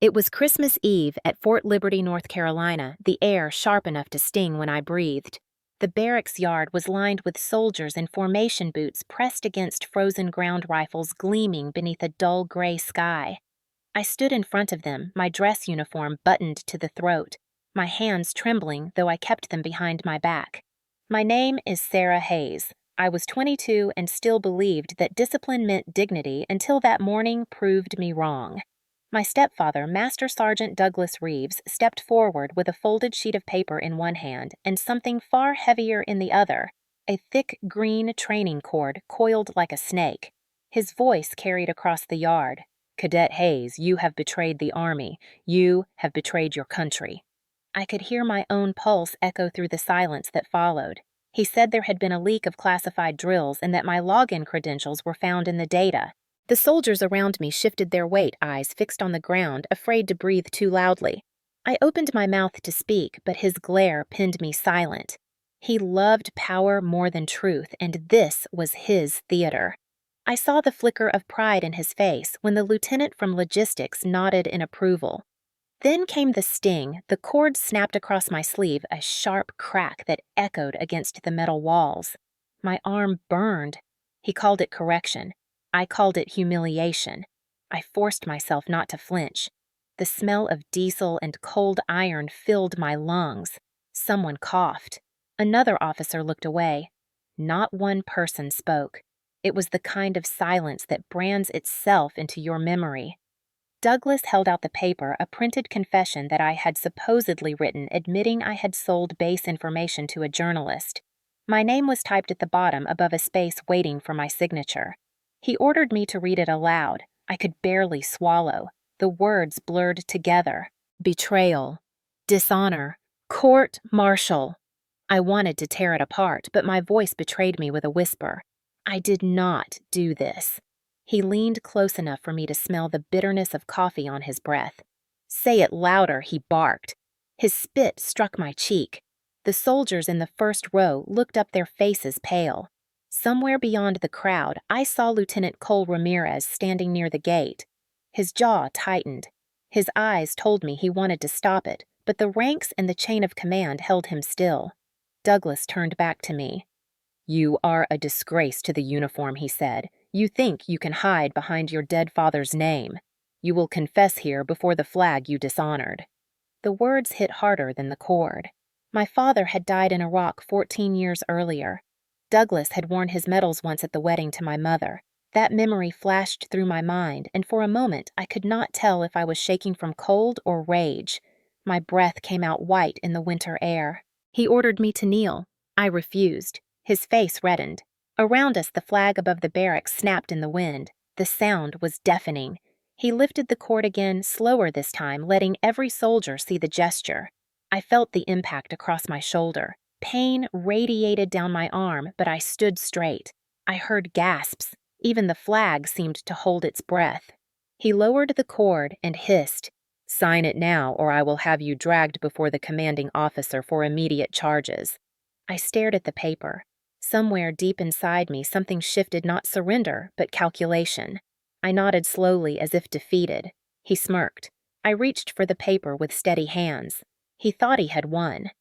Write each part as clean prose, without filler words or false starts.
It was Christmas Eve at Fort Liberty, North Carolina, the air sharp enough to sting when I breathed. The barracks yard was lined with soldiers in formation boots pressed against frozen ground rifles gleaming beneath a dull gray sky. I stood in front of them, my dress uniform buttoned to the throat, my hands trembling though I kept them behind my back. My name is Sarah Hayes. I was 22 and still believed that discipline meant dignity until that morning proved me wrong. My stepfather, Master Sergeant Douglas Reeves, stepped forward with a folded sheet of paper in one hand and something far heavier in the other, a thick green training cord coiled like a snake. His voice carried across the yard. "Cadet Hayes, you have betrayed the Army. You have betrayed your country." I could hear my own pulse echo through the silence that followed. He said there had been a leak of classified drills and that my login credentials were found in the data. The soldiers around me shifted their weight, eyes fixed on the ground, afraid to breathe too loudly. I opened my mouth to speak, but his glare pinned me silent. He loved power more than truth, and this was his theater. I saw the flicker of pride in his face when the lieutenant from logistics nodded in approval. Then came the sting. The cord snapped across my sleeve, a sharp crack that echoed against the metal walls. My arm burned. He called it correction. I called it humiliation. I forced myself not to flinch. The smell of diesel and cold iron filled my lungs. Someone coughed. Another officer looked away. Not one person spoke. It was the kind of silence that brands itself into your memory. Douglas held out the paper, a printed confession that I had supposedly written admitting I had sold base information to a journalist. My name was typed at the bottom above a space waiting for my signature. He ordered me to read it aloud. I could barely swallow. The words blurred together. Betrayal. Dishonor. Court-martial. I wanted to tear it apart, but my voice betrayed me with a whisper. I did not do this. He leaned close enough for me to smell the bitterness of coffee on his breath. "Say it louder," he barked. His spit struck my cheek. The soldiers in the first row looked up, their faces pale. Somewhere beyond the crowd, I saw Lieutenant Cole Ramirez standing near the gate. His jaw tightened. His eyes told me he wanted to stop it, but the ranks and the chain of command held him still. Douglas turned back to me. "You are a disgrace to the uniform," he said. "You think you can hide behind your dead father's name. You will confess here before the flag you dishonored." The words hit harder than the cord. My father had died in Iraq 14 years earlier. Douglas had worn his medals once at the wedding to my mother. That memory flashed through my mind, and for a moment I could not tell if I was shaking from cold or rage. My breath came out white in the winter air. He ordered me to kneel. I refused. His face reddened. Around us, the flag above the barracks snapped in the wind. The sound was deafening. He lifted the cord again, slower this time, letting every soldier see the gesture. I felt the impact across my shoulder. Pain radiated down my arm, but I stood straight. I heard gasps. Even the flag seemed to hold its breath. He lowered the cord and hissed, "Sign it now, or I will have you dragged before the commanding officer for immediate charges." I stared at the paper. Somewhere deep inside me, something shifted, not surrender, but calculation. I nodded slowly as if defeated. He smirked. I reached for the paper with steady hands. He thought he had won.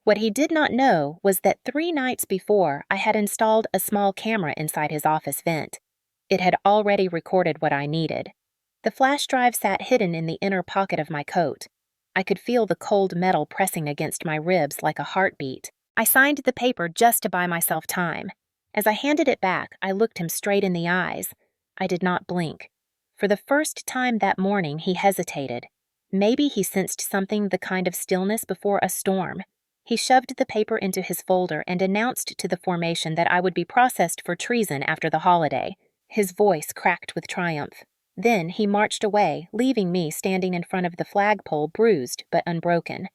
What he did not know was that 3 nights before, I had installed a small camera inside his office vent. It had already recorded what I needed. The flash drive sat hidden in the inner pocket of my coat. I could feel the cold metal pressing against my ribs like a heartbeat. I signed the paper just to buy myself time. As I handed it back, I looked him straight in the eyes. I did not blink. For the first time that morning, he hesitated. Maybe he sensed something, the kind of stillness before a storm. He shoved the paper into his folder and announced to the formation that I would be processed for treason after the holiday. His voice cracked with triumph. Then he marched away, leaving me standing in front of the flagpole, bruised but unbroken.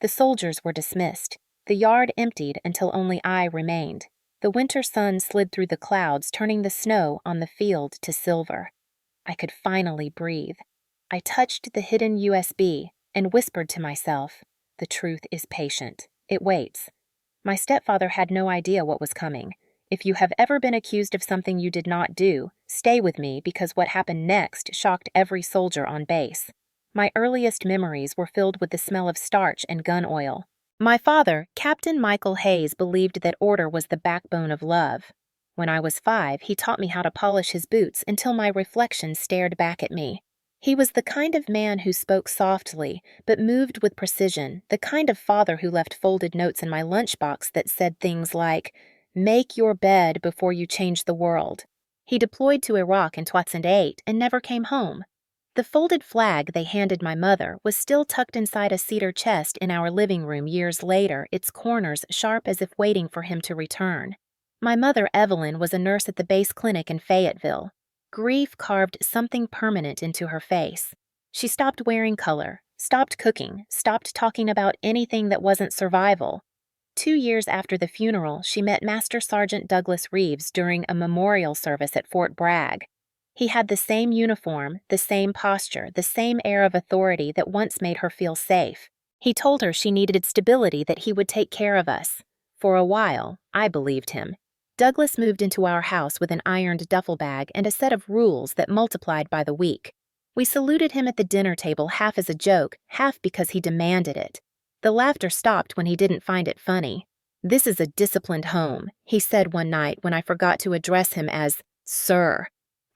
The soldiers were dismissed. The yard emptied until only I remained. The winter sun slid through the clouds, turning the snow on the field to silver. I could finally breathe. I touched the hidden USB and whispered to myself, "The truth is patient. It waits." My stepfather had no idea what was coming. If you have ever been accused of something you did not do, stay with me because what happened next shocked every soldier on base. My earliest memories were filled with the smell of starch and gun oil. My father, Captain Michael Hayes, believed that order was the backbone of love. When I was 5, he taught me how to polish his boots until my reflection stared back at me. He was the kind of man who spoke softly, but moved with precision, the kind of father who left folded notes in my lunchbox that said things like, "Make your bed before you change the world." He deployed to Iraq in 2008 and never came home. The folded flag they handed my mother was still tucked inside a cedar chest in our living room years later, its corners sharp as if waiting for him to return. My mother, Evelyn, was a nurse at the base clinic in Fayetteville. Grief carved something permanent into her face. She stopped wearing color, stopped cooking, stopped talking about anything that wasn't survival. 2 years after the funeral, she met Master Sergeant Douglas Reeves during a memorial service at Fort Bragg. He had the same uniform, the same posture, the same air of authority that once made her feel safe. He told her she needed stability, that he would take care of us. For a while, I believed him. Douglas moved into our house with an ironed duffel bag and a set of rules that multiplied by the week. We saluted him at the dinner table half as a joke, half because he demanded it. The laughter stopped when he didn't find it funny. "This is a disciplined home," he said one night when I forgot to address him as Sir.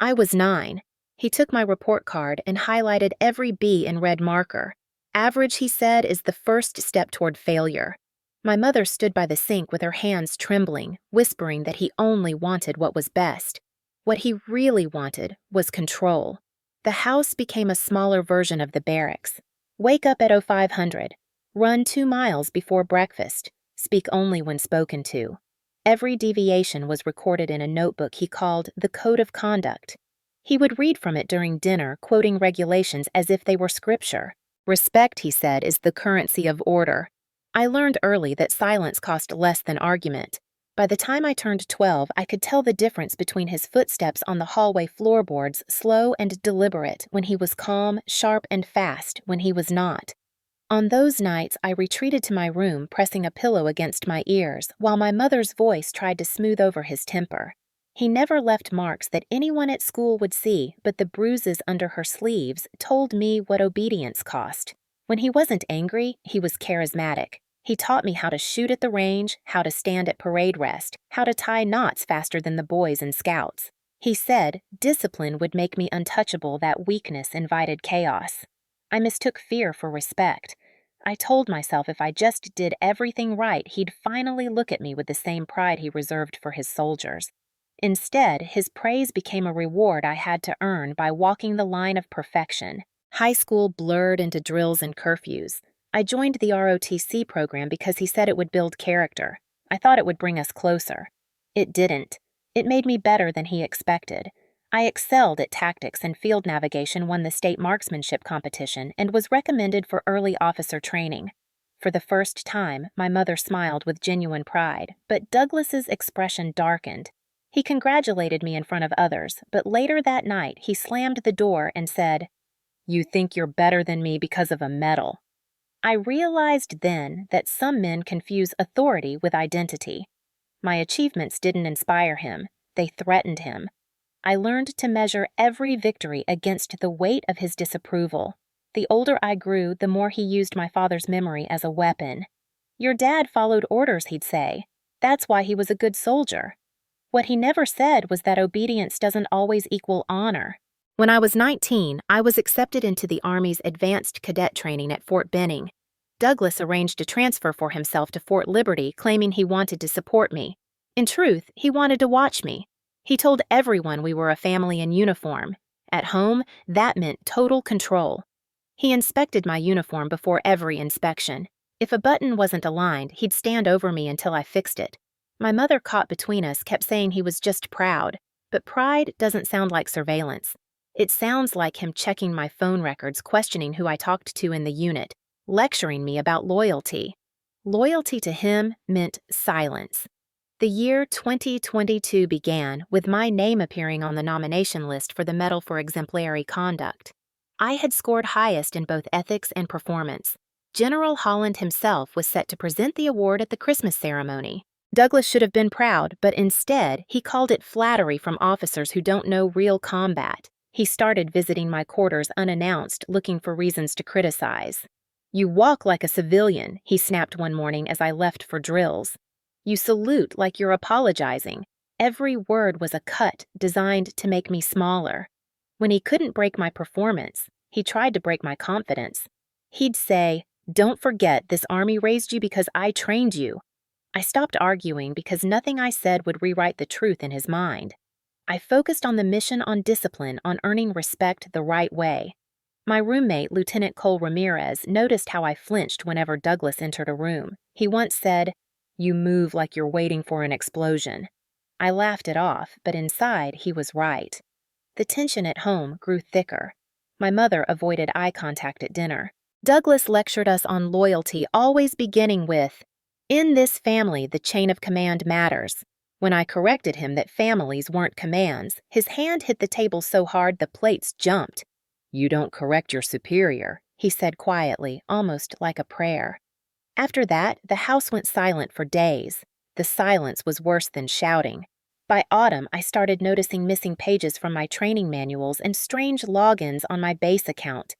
I was 9. He took my report card and highlighted every B in red marker. "Average," he said, "is the first step toward failure." My mother stood by the sink with her hands trembling, whispering that he only wanted what was best. What he really wanted was control. The house became a smaller version of the barracks. Wake up at 0500. Run 2 miles before breakfast. Speak only when spoken to. Every deviation was recorded in a notebook he called the Code of Conduct. He would read from it during dinner, quoting regulations as if they were scripture. "Respect," he said, "is the currency of order." I learned early that silence cost less than argument. By the time I turned 12, I could tell the difference between his footsteps on the hallway floorboards, slow and deliberate when he was calm, sharp and fast when he was not. On those nights, I retreated to my room, pressing a pillow against my ears, while my mother's voice tried to smooth over his temper. He never left marks that anyone at school would see, but the bruises under her sleeves told me what obedience cost. When he wasn't angry, he was charismatic. He taught me how to shoot at the range, how to stand at parade rest, how to tie knots faster than the boys and scouts. He said discipline would make me untouchable, that weakness invited chaos. I mistook fear for respect. I told myself if I just did everything right, he'd finally look at me with the same pride he reserved for his soldiers. Instead, his praise became a reward I had to earn by walking the line of perfection. High school blurred into drills and curfews. I joined the ROTC program because he said it would build character. I thought it would bring us closer. It didn't. It made me better than he expected. I excelled at tactics and field navigation, won the state marksmanship competition, and was recommended for early officer training. For the first time, my mother smiled with genuine pride, but Douglas's expression darkened. He congratulated me in front of others, but later that night he slammed the door and said, "You think you're better than me because of a medal." I realized then that some men confuse authority with identity. My achievements didn't inspire him, they threatened him. I learned to measure every victory against the weight of his disapproval. The older I grew, the more he used my father's memory as a weapon. "Your dad followed orders," he'd say. "That's why he was a good soldier." What he never said was that obedience doesn't always equal honor. When I was 19, I was accepted into the Army's advanced cadet training at Fort Benning. Douglas arranged a transfer for himself to Fort Liberty, claiming he wanted to support me. In truth, he wanted to watch me. He told everyone we were a family in uniform. At home, that meant total control. He inspected my uniform before every inspection. If a button wasn't aligned, he'd stand over me until I fixed it. My mother, caught between us, kept saying he was just proud, but pride doesn't sound like surveillance. It sounds like him checking my phone records, questioning who I talked to in the unit, lecturing me about loyalty. Loyalty to him meant silence. The year 2022 began with my name appearing on the nomination list for the Medal for Exemplary Conduct. I had scored highest in both ethics and performance. General Holland himself was set to present the award at the Christmas ceremony. Douglas should have been proud, but instead, he called it flattery from officers who don't know real combat. He started visiting my quarters unannounced, looking for reasons to criticize. "You walk like a civilian," he snapped one morning as I left for drills. "You salute like you're apologizing." Every word was a cut designed to make me smaller. When he couldn't break my performance, he tried to break my confidence. He'd say, "Don't forget, this army raised you because I trained you." I stopped arguing because nothing I said would rewrite the truth in his mind. I focused on the mission, on discipline, on earning respect the right way. My roommate, Lieutenant Cole Ramirez, noticed how I flinched whenever Douglas entered a room. He once said, "You move like you're waiting for an explosion." I laughed it off, but inside he was right. The tension at home grew thicker. My mother avoided eye contact at dinner. Douglas lectured us on loyalty, always beginning with, "In this family, the chain of command matters." When I corrected him that families weren't commands, his hand hit the table so hard the plates jumped. "You don't correct your superior," he said quietly, almost like a prayer. After that, the house went silent for days. The silence was worse than shouting. By autumn, I started noticing missing pages from my training manuals and strange logins on my base account.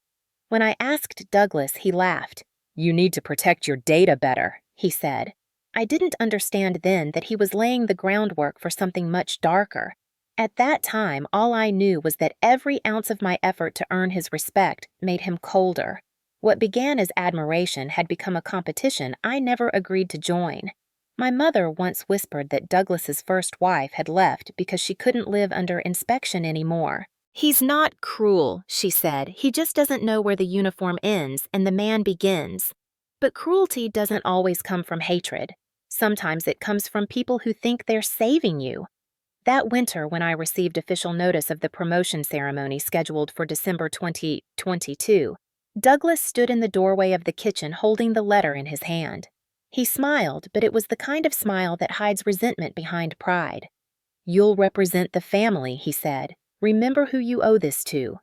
When I asked Douglas, he laughed. "You need to protect your data better," he said. I didn't understand then that he was laying the groundwork for something much darker. At that time, all I knew was that every ounce of my effort to earn his respect made him colder. What began as admiration had become a competition I never agreed to join. My mother once whispered that Douglas's first wife had left because she couldn't live under inspection anymore. "He's not cruel," she said. "He just doesn't know where the uniform ends and the man begins." But cruelty doesn't always come from hatred. Sometimes it comes from people who think they're saving you. That winter, when I received official notice of the promotion ceremony scheduled for December 2022, Douglas stood in the doorway of the kitchen holding the letter in his hand. He smiled, but it was the kind of smile that hides resentment behind pride. "You'll represent the family," he said. "Remember who you owe this to."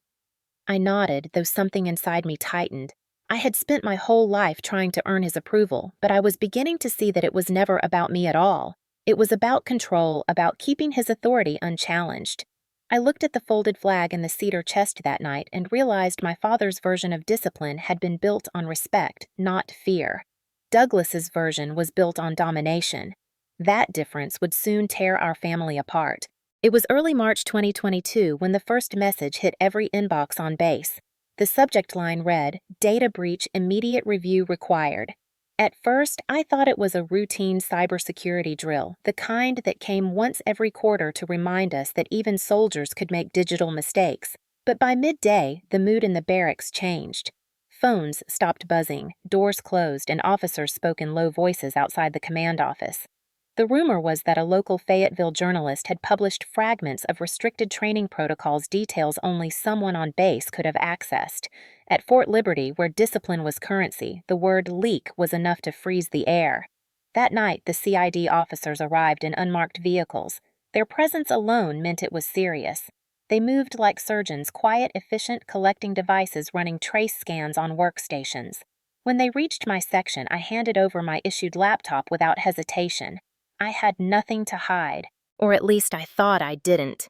I nodded, though something inside me tightened. I had spent my whole life trying to earn his approval, but I was beginning to see that it was never about me at all. It was about control, about keeping his authority unchallenged. I looked at the folded flag in the cedar chest that night and realized my father's version of discipline had been built on respect, not fear. Douglas's version was built on domination. That difference would soon tear our family apart. It was early March 2022 when the first message hit every inbox on base. The subject line read, "Data breach, immediate review required." At first, I thought it was a routine cybersecurity drill, the kind that came once every quarter to remind us that even soldiers could make digital mistakes. But by midday, the mood in the barracks changed. Phones stopped buzzing, doors closed, and officers spoke in low voices outside the command office. The rumor was that a local Fayetteville journalist had published fragments of restricted training protocols, details only someone on base could have accessed. At Fort Liberty, where discipline was currency, the word leak was enough to freeze the air. That night, the CID officers arrived in unmarked vehicles. Their presence alone meant it was serious. They moved like surgeons, quiet, efficient, collecting devices, running trace scans on workstations. When they reached my section, I handed over my issued laptop without hesitation. I had nothing to hide, or at least I thought I didn't.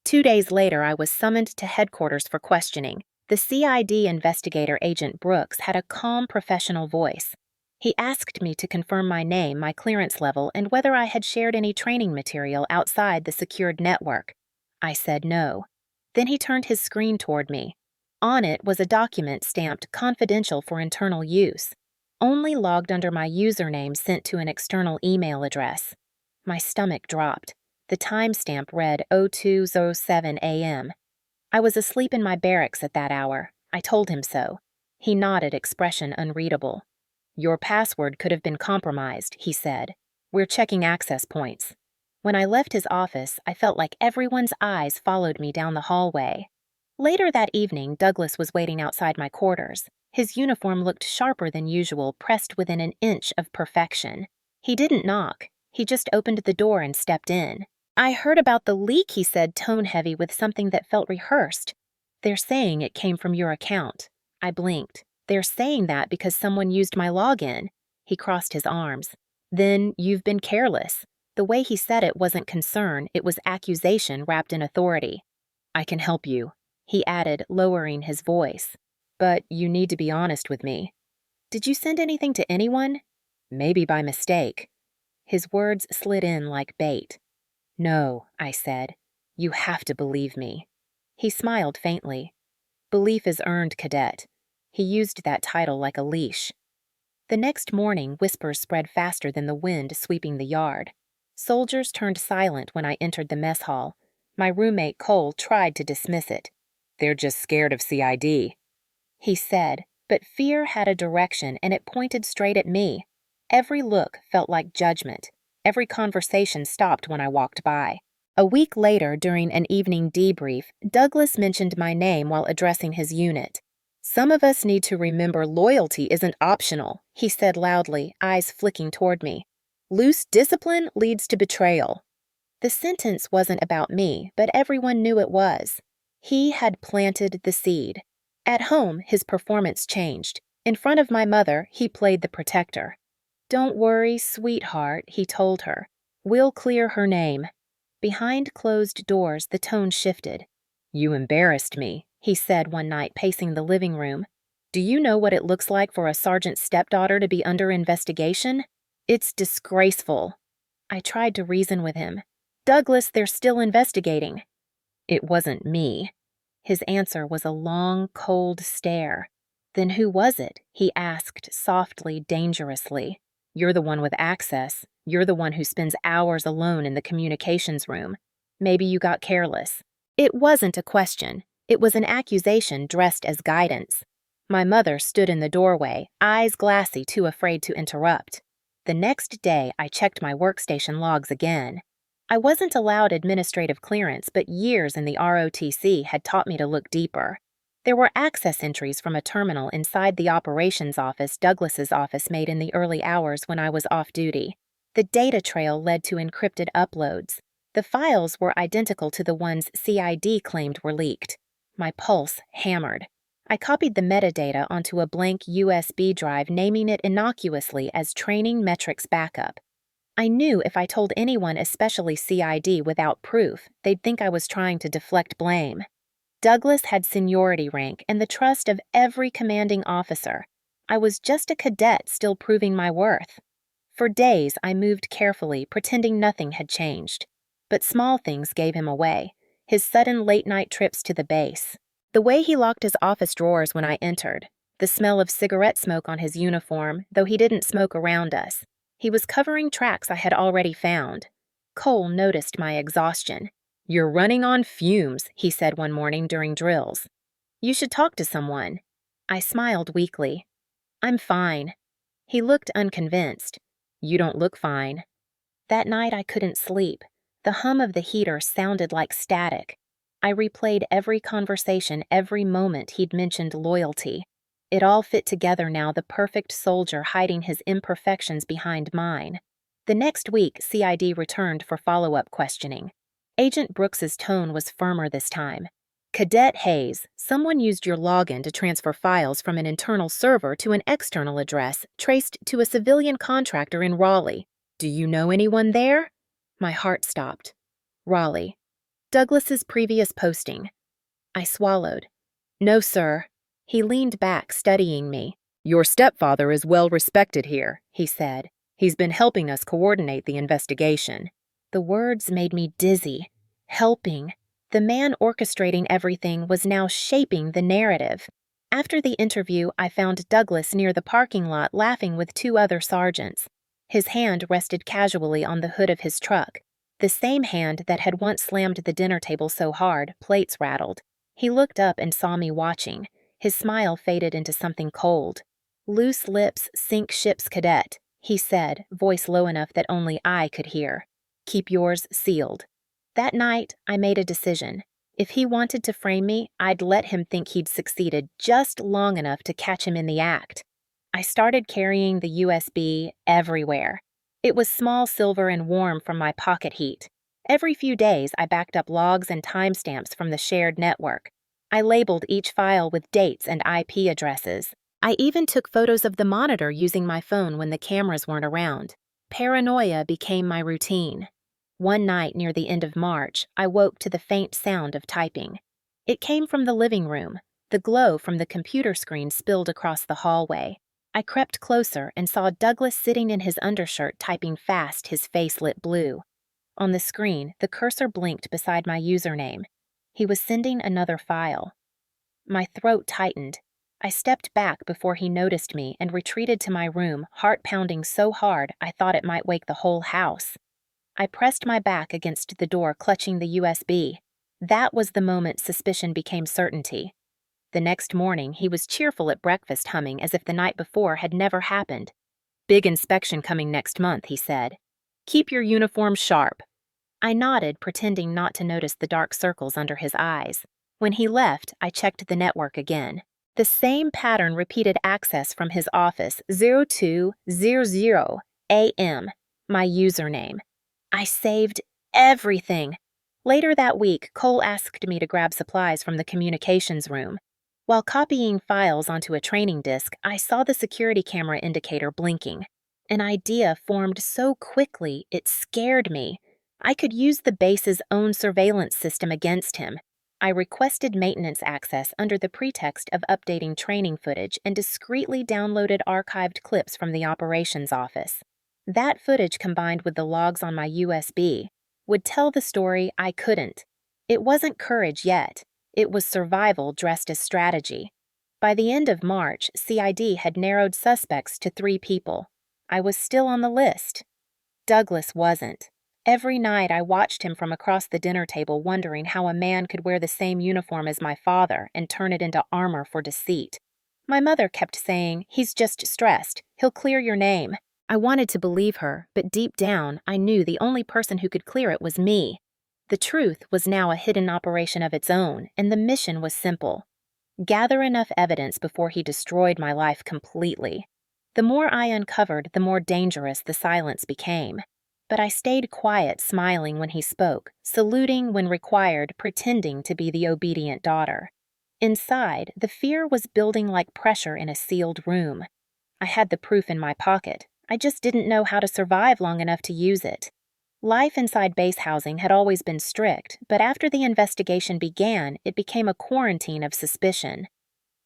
2 days later, I was summoned to headquarters for questioning. The CID investigator, Agent Brooks, had a calm, professional voice. He asked me to confirm my name, my clearance level, and whether I had shared any training material outside the secured network. I said no. Then he turned his screen toward me. On it was a document stamped "Confidential for internal use." Only logged under my username sent to an external email address. My stomach dropped. The timestamp read 02:07 a.m. I was asleep in my barracks at that hour. I told him so. He nodded, expression unreadable. "Your password could have been compromised," he said. "We're checking access points." When I left his office, I felt like everyone's eyes followed me down the hallway. Later that evening, Douglas was waiting outside my quarters. His uniform looked sharper than usual, pressed within an inch of perfection. He didn't knock. He just opened the door and stepped in. "I heard about the leak," he said, tone-heavy with something that felt rehearsed. "They're saying it came from your account." I blinked. "They're saying that because someone used my login." He crossed his arms. "Then you've been careless." The way he said it wasn't concern, it was accusation wrapped in authority. "I can help you." he added, lowering his voice. "But you need to be honest with me. Did you send anything to anyone? Maybe by mistake." His words slid in like bait. "No," I said. "You have to believe me." He smiled faintly. "Belief is earned, Cadet." He used that title like a leash. The next morning, whispers spread faster than the wind sweeping the yard. Soldiers turned silent when I entered the mess hall. My roommate Cole tried to dismiss it. "They're just scared of CID," he said, but fear had a direction and it pointed straight at me. Every look felt like judgment. Every conversation stopped when I walked by. A week later, during an evening debrief, Douglas mentioned my name while addressing his unit. "Some of us need to remember loyalty isn't optional," he said loudly, eyes flicking toward me. "Loose discipline leads to betrayal." The sentence wasn't about me, but everyone knew it was. He had planted the seed. At home, his performance changed. In front of my mother, he played the protector. "Don't worry, sweetheart," he told her. "We'll clear her name." Behind closed doors, the tone shifted. "You embarrassed me," he said one night, pacing the living room. "Do you know what it looks like for a sergeant's stepdaughter to be under investigation? It's disgraceful." I tried to reason with him. "Douglas, they're still investigating." "It wasn't me." His answer was a long, cold stare. "Then who was it?" he asked softly, dangerously. "You're the one with access. You're the one who spends hours alone in the communications room. Maybe you got careless." It wasn't a question. It was an accusation dressed as guidance. My mother stood in the doorway, eyes glassy, too afraid to interrupt. The next day, I checked my workstation logs again. I wasn't allowed administrative clearance, but years in the ROTC had taught me to look deeper. There were access entries from a terminal inside the operations office Douglas's office made in the early hours when I was off duty. The data trail led to encrypted uploads. The files were identical to the ones CID claimed were leaked. My pulse hammered. I copied the metadata onto a blank USB drive, naming it innocuously as Training Metrics Backup. I knew if I told anyone, especially CID, without proof, they'd think I was trying to deflect blame. Douglas had seniority rank and the trust of every commanding officer. I was just a cadet still proving my worth. For days, I moved carefully, pretending nothing had changed. But small things gave him away. His sudden late-night trips to the base. The way he locked his office drawers when I entered. The smell of cigarette smoke on his uniform, though he didn't smoke around us. He was covering tracks I had already found. Cole noticed my exhaustion. "You're running on fumes," he said one morning during drills. "You should talk to someone." I smiled weakly. "I'm fine." He looked unconvinced. "You don't look fine." That night I couldn't sleep. The hum of the heater sounded like static. I replayed every conversation, every moment he'd mentioned loyalty. It all fit together now, the perfect soldier hiding his imperfections behind mine. The next week, CID returned for follow-up questioning. Agent Brooks's tone was firmer this time. "Cadet Hayes, someone used your login to transfer files from an internal server to an external address traced to a civilian contractor in Raleigh. Do you know anyone there?" My heart stopped. Raleigh. Douglas's previous posting. I swallowed. "No, sir." He leaned back, studying me. "Your stepfather is well respected here," he said. "He's been helping us coordinate the investigation." The words made me dizzy. Helping. The man orchestrating everything was now shaping the narrative. After the interview, I found Douglas near the parking lot laughing with two other sergeants. His hand rested casually on the hood of his truck. The same hand that had once slammed the dinner table so hard, plates rattled. He looked up and saw me watching. His smile faded into something cold. "Loose lips sink ships, Cadet," he said, voice low enough that only I could hear. "Keep yours sealed." That night, I made a decision. If he wanted to frame me, I'd let him think he'd succeeded just long enough to catch him in the act. I started carrying the USB everywhere. It was small, silver, and warm from my pocket heat. Every few days, I backed up logs and timestamps from the shared network. I labeled each file with dates and IP addresses. I even took photos of the monitor using my phone when the cameras weren't around. Paranoia became my routine. One night near the end of March, I woke to the faint sound of typing. It came from the living room. The glow from the computer screen spilled across the hallway. I crept closer and saw Douglas sitting in his undershirt typing fast, his face lit blue. On the screen, the cursor blinked beside my username. He was sending another file. My throat tightened. I stepped back before he noticed me and retreated to my room, heart pounding so hard I thought it might wake the whole house. I pressed my back against the door, clutching the USB. That was the moment suspicion became certainty. The next morning, he was cheerful at breakfast, humming as if the night before had never happened. "Big inspection coming next month," he said. "Keep your uniform sharp." I nodded, pretending not to notice the dark circles under his eyes. When he left, I checked the network again. The same pattern repeated access from his office, 0200 AM, my username. I saved everything. Later that week, Cole asked me to grab supplies from the communications room. While copying files onto a training disk, I saw the security camera indicator blinking. An idea formed so quickly, it scared me. I could use the base's own surveillance system against him. I requested maintenance access under the pretext of updating training footage and discreetly downloaded archived clips from the operations office. That footage, combined with the logs on my USB, would tell the story I couldn't. It wasn't courage yet. It was survival dressed as strategy. By the end of March, CID had narrowed suspects to 3 people. I was still on the list. Douglas wasn't. Every night I watched him from across the dinner table, wondering how a man could wear the same uniform as my father and turn it into armor for deceit. My mother kept saying, "He's just stressed. He'll clear your name." I wanted to believe her, but deep down, I knew the only person who could clear it was me. The truth was now a hidden operation of its own, and the mission was simple. Gather enough evidence before he destroyed my life completely. The more I uncovered, the more dangerous the silence became. But I stayed quiet, smiling when he spoke, saluting when required, pretending to be the obedient daughter. Inside, the fear was building like pressure in a sealed room. I had the proof in my pocket. I just didn't know how to survive long enough to use it. Life inside base housing had always been strict, but after the investigation began, it became a quarantine of suspicion.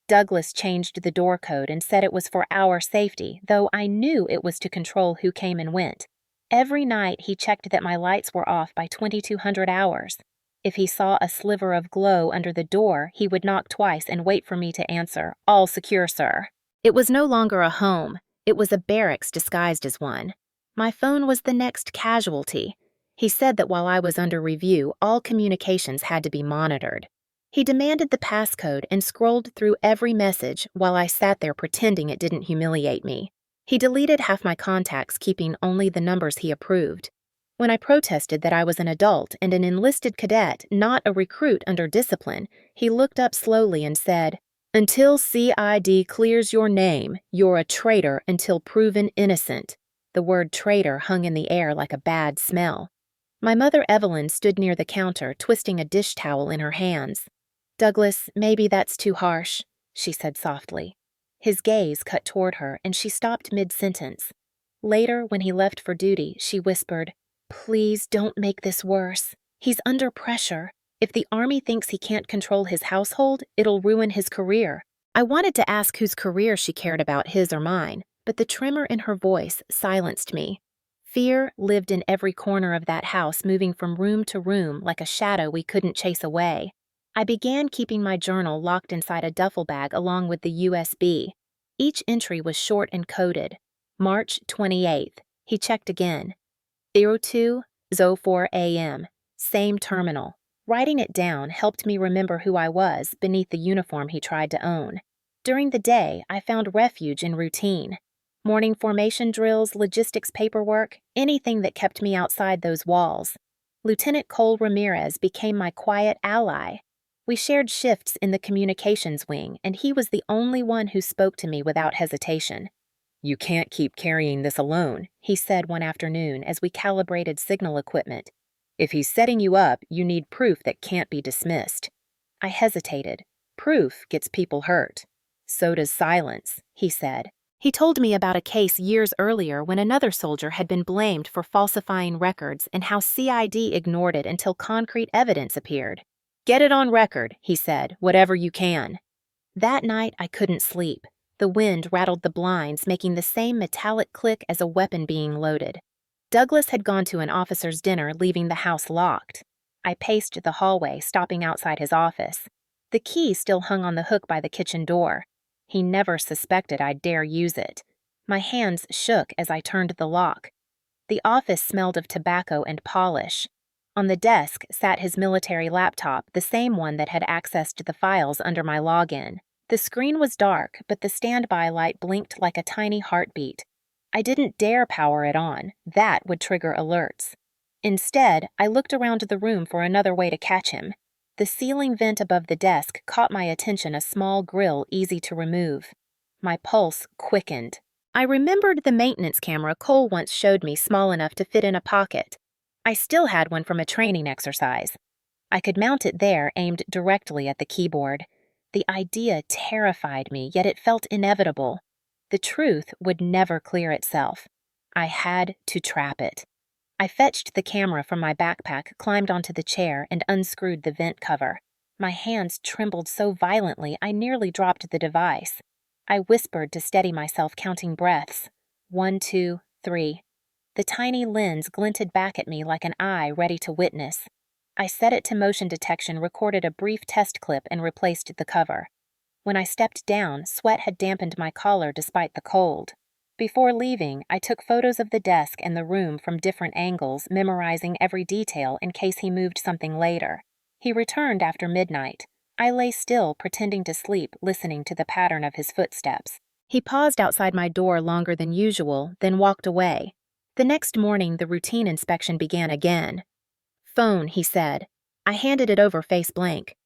Douglas changed the door code and said it was for our safety, though I knew it was to control who came and went. Every night he checked that my lights were off by 2200 hours. If he saw a sliver of glow under the door, he would knock twice and wait for me to answer, "All secure, sir." It was no longer a home. It was a barracks disguised as one. My phone was the next casualty. He said that while I was under review, all communications had to be monitored. He demanded the passcode and scrolled through every message while I sat there pretending it didn't humiliate me. He deleted half my contacts, keeping only the numbers he approved. When I protested that I was an adult and an enlisted cadet, not a recruit under discipline, he looked up slowly and said, "Until CID clears your name, you're a traitor until proven innocent." The word traitor hung in the air like a bad smell. My mother Evelyn stood near the counter, twisting a dish towel in her hands. "Douglas, maybe that's too harsh," she said softly. His gaze cut toward her, and she stopped mid-sentence. Later, when he left for duty, she whispered, "Please don't make this worse. He's under pressure. If the Army thinks he can't control his household, it'll ruin his career." I wanted to ask whose career she cared about, his or mine, but the tremor in her voice silenced me. Fear lived in every corner of that house, moving from room to room like a shadow we couldn't chase away. I began keeping my journal locked inside a duffel bag along with the USB. Each entry was short and coded. March 28th. He checked again. 02:04 AM. Same terminal. Writing it down helped me remember who I was beneath the uniform he tried to own. During the day, I found refuge in routine. Morning formation drills, logistics paperwork, anything that kept me outside those walls. Lieutenant Cole Ramirez became my quiet ally. We shared shifts in the communications wing, and he was the only one who spoke to me without hesitation. "You can't keep carrying this alone," he said one afternoon as we calibrated signal equipment. "If he's setting you up, you need proof that can't be dismissed." I hesitated. "Proof gets people hurt. So does silence," he said. He told me about a case years earlier when another soldier had been blamed for falsifying records and how CID ignored it until concrete evidence appeared. Get it on record, he said, whatever you can. That night, I couldn't sleep. The wind rattled the blinds, making the same metallic click as a weapon being loaded. Douglas had gone to an officer's dinner, leaving the house locked. I paced the hallway, stopping outside his office. The key still hung on the hook by the kitchen door. He never suspected I'd dare use it. My hands shook as I turned the lock. The office smelled of tobacco and polish. On the desk sat his military laptop, the same one that had accessed the files under my login. The screen was dark, but the standby light blinked like a tiny heartbeat. I didn't dare power it on. That would trigger alerts. Instead, I looked around the room for another way to catch him. The ceiling vent above the desk caught my attention, a small grill easy to remove. My pulse quickened. I remembered the maintenance camera Cole once showed me, small enough to fit in a pocket. I still had one from a training exercise. I could mount it there, aimed directly at the keyboard. The idea terrified me, yet it felt inevitable. The truth would never clear itself. I had to trap it. I fetched the camera from my backpack, climbed onto the chair, and unscrewed the vent cover. My hands trembled so violently I nearly dropped the device. I whispered to steady myself, counting breaths. 1, 2, 3. The tiny lens glinted back at me like an eye ready to witness. I set it to motion detection, recorded a brief test clip, and replaced the cover. When I stepped down, sweat had dampened my collar despite the cold. Before leaving, I took photos of the desk and the room from different angles, memorizing every detail in case he moved something later. He returned after midnight. I lay still, pretending to sleep, listening to the pattern of his footsteps. He paused outside my door longer than usual, then walked away. The next morning, the routine inspection began again. "Phone," he said. I handed it over face blank.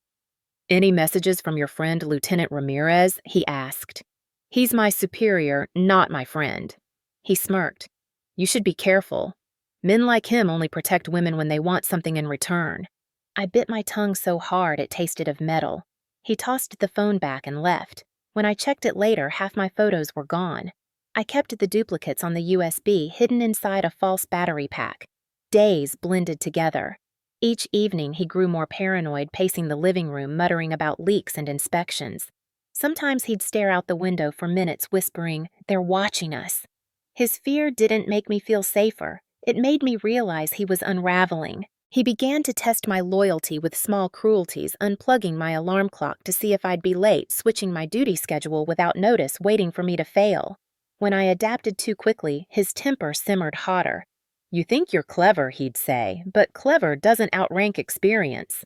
"Any messages from your friend Lieutenant Ramirez?" he asked. "He's my superior, not my friend." He smirked. "You should be careful. Men like him only protect women when they want something in return." I bit my tongue so hard it tasted of metal. He tossed the phone back and left. When I checked it later, half my photos were gone. I kept the duplicates on the USB hidden inside a false battery pack. Days blended together. Each evening he grew more paranoid, pacing the living room, muttering about leaks and inspections. Sometimes he'd stare out the window for minutes, whispering, "They're watching us." His fear didn't make me feel safer. It made me realize he was unraveling. He began to test my loyalty with small cruelties, unplugging my alarm clock to see if I'd be late, switching my duty schedule without notice, waiting for me to fail. When I adapted too quickly, his temper simmered hotter. "You think you're clever," he'd say, "but clever doesn't outrank experience."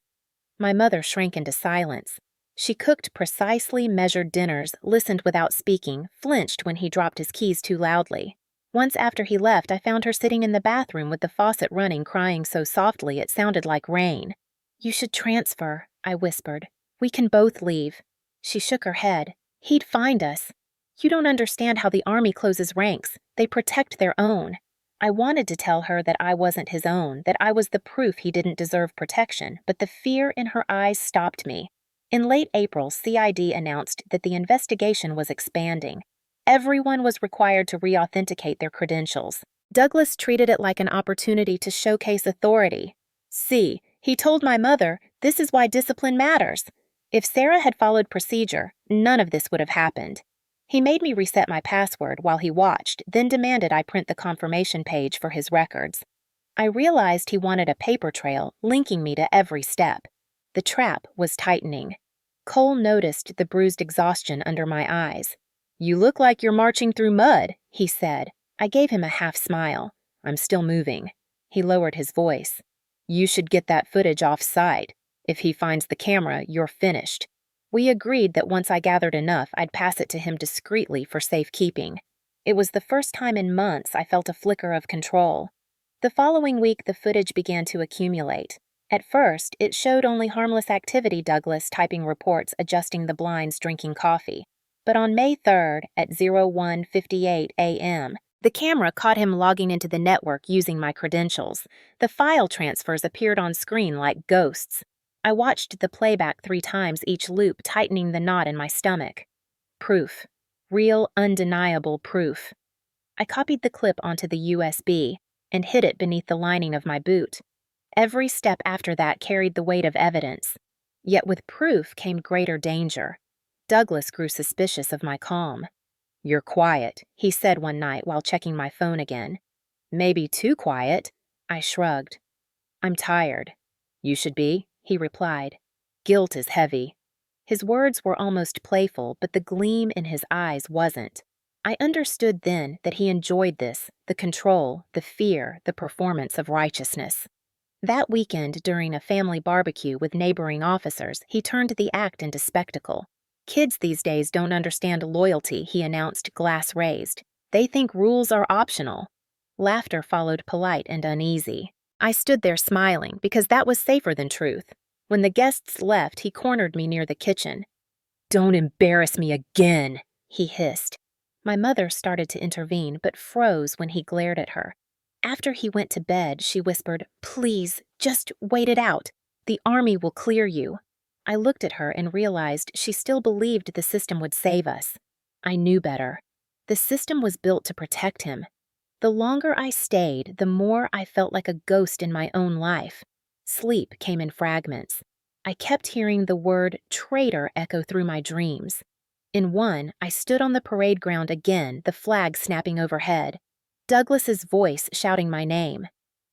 My mother shrank into silence. She cooked precisely measured dinners, listened without speaking, flinched when he dropped his keys too loudly. Once after he left, I found her sitting in the bathroom with the faucet running, crying so softly it sounded like rain. "You should transfer," I whispered. "We can both leave." She shook her head. "He'd find us. You don't understand how the army closes ranks. They protect their own." I wanted to tell her that I wasn't his own, that I was the proof he didn't deserve protection, but the fear in her eyes stopped me. In late April, CID announced that the investigation was expanding. Everyone was required to re-authenticate their credentials. Douglas treated it like an opportunity to showcase authority. "See, he told my mother, this is why discipline matters." If Sarah had followed procedure, none of this would have happened. He made me reset my password while he watched, then demanded I print the confirmation page for his records. I realized he wanted a paper trail, linking me to every step. The trap was tightening. Cole noticed the bruised exhaustion under my eyes. "You look like you're marching through mud," he said. I gave him a half smile. "I'm still moving." He lowered his voice. "You should get that footage off-site. If he finds the camera, you're finished." We agreed that once I gathered enough, I'd pass it to him discreetly for safekeeping. It was the first time in months I felt a flicker of control. The following week, the footage began to accumulate. At first, it showed only harmless activity: Douglas typing reports, adjusting the blinds, drinking coffee. But on May 3rd, at 01:58 a.m., the camera caught him logging into the network using my credentials. The file transfers appeared on screen like ghosts. I watched the playback 3 times, each loop tightening the knot in my stomach. Proof. Real, undeniable proof. I copied the clip onto the USB and hid it beneath the lining of my boot. Every step after that carried the weight of evidence. Yet with proof came greater danger. Douglas grew suspicious of my calm. "You're quiet," he said one night while checking my phone again. "Maybe too quiet." I shrugged. "I'm tired." "You should be," he replied. "Guilt is heavy." His words were almost playful, but the gleam in his eyes wasn't. I understood then that he enjoyed this, the control, the fear, the performance of righteousness. That weekend, during a family barbecue with neighboring officers, he turned the act into spectacle. "Kids these days don't understand loyalty," he announced, glass raised. "They think rules are optional." Laughter followed, polite and uneasy. I stood there smiling, because that was safer than truth. When the guests left, he cornered me near the kitchen. "Don't embarrass me again," he hissed. My mother started to intervene, but froze when he glared at her. After he went to bed, she whispered, "Please, just wait it out. The army will clear you." I looked at her and realized she still believed the system would save us. I knew better. The system was built to protect him. The longer I stayed, the more I felt like a ghost in my own life. Sleep came in fragments. I kept hearing the word traitor echo through my dreams. In one, I stood on the parade ground again, the flag snapping overhead. Douglas's voice shouting my name.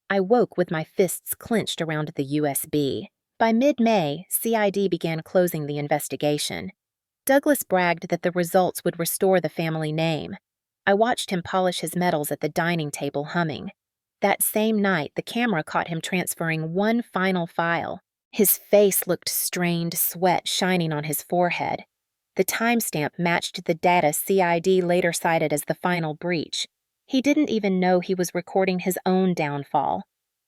I woke with my fists clenched around the USB. By mid-May, CID began closing the investigation. Douglas bragged that the results would restore the family name. I watched him polish his medals at the dining table, humming. That same night, the camera caught him transferring one final file. His face looked strained, sweat shining on his forehead. The timestamp matched the data CID later cited as the final breach. He didn't even know he was recording his own downfall.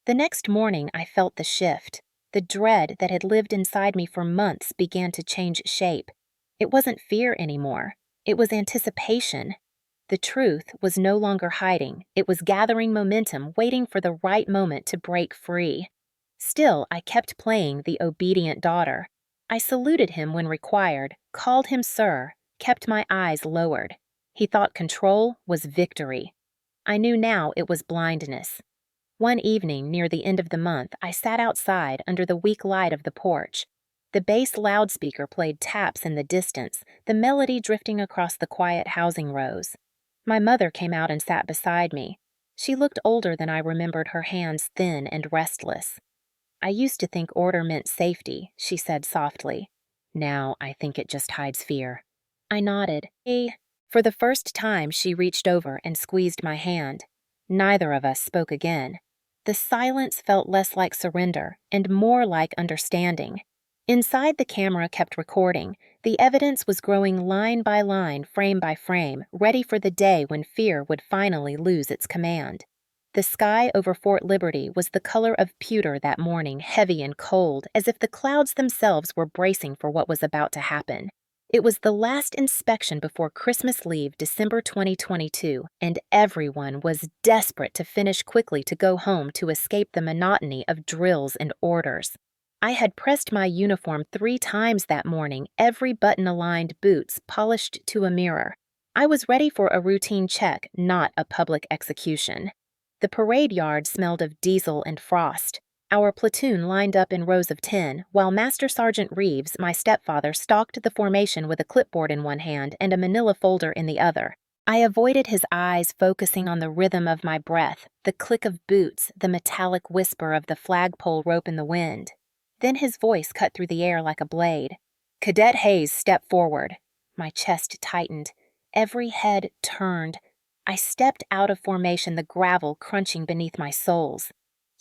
The next morning, I felt the shift. The dread that had lived inside me for months began to change shape. It wasn't fear anymore. It was anticipation. The truth was no longer hiding. It was gathering momentum, waiting for the right moment to break free. Still, I kept playing the obedient daughter. I saluted him when required, called him sir, kept my eyes lowered. He thought control was victory. I knew now it was blindness. One evening, near the end of the month, I sat outside under the weak light of the porch. The bass loudspeaker played taps in the distance, the melody drifting across the quiet housing rows. My mother came out and sat beside me. She looked older than I remembered, her hands thin and restless. "I used to think order meant safety," she said softly. "Now I think it just hides fear." I nodded. For the first time, she reached over and squeezed my hand. Neither of us spoke again. The silence felt less like surrender and more like understanding. Inside, the camera kept recording. The evidence was growing line by line, frame by frame, ready for the day when fear would finally lose its command. The sky over Fort Liberty was the color of pewter that morning, heavy and cold, as if the clouds themselves were bracing for what was about to happen. It was the last inspection before Christmas Eve, December 2022, and everyone was desperate to finish quickly to go home to escape the monotony of drills and orders. I had pressed my uniform 3 times that morning, every button-aligned, boots polished to a mirror. I was ready for a routine check, not a public execution. The parade yard smelled of diesel and frost. Our platoon lined up in rows of 10, while Master Sergeant Reeves, my stepfather, stalked the formation with a clipboard in one hand and a manila folder in the other. I avoided his eyes, focusing on the rhythm of my breath, the click of boots, the metallic whisper of the flagpole rope in the wind. Then his voice cut through the air like a blade. "Cadet Hayes, step forward." My chest tightened. Every head turned. I stepped out of formation, the gravel crunching beneath my soles.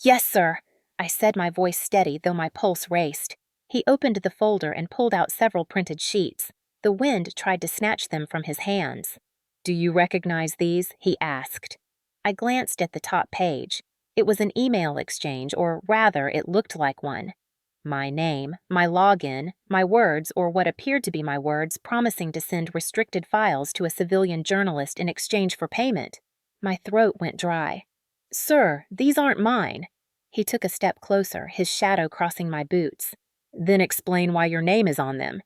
"Yes, sir," I said, my voice steady, though my pulse raced. He opened the folder and pulled out several printed sheets. The wind tried to snatch them from his hands. "Do you recognize these?" he asked. I glanced at the top page. It was an email exchange, or rather, it looked like one. My name, my login, my words, or what appeared to be my words, promising to send restricted files to a civilian journalist in exchange for payment. My throat went dry. "Sir, these aren't mine." He took a step closer, his shadow crossing my boots. "Then explain why your name is on them."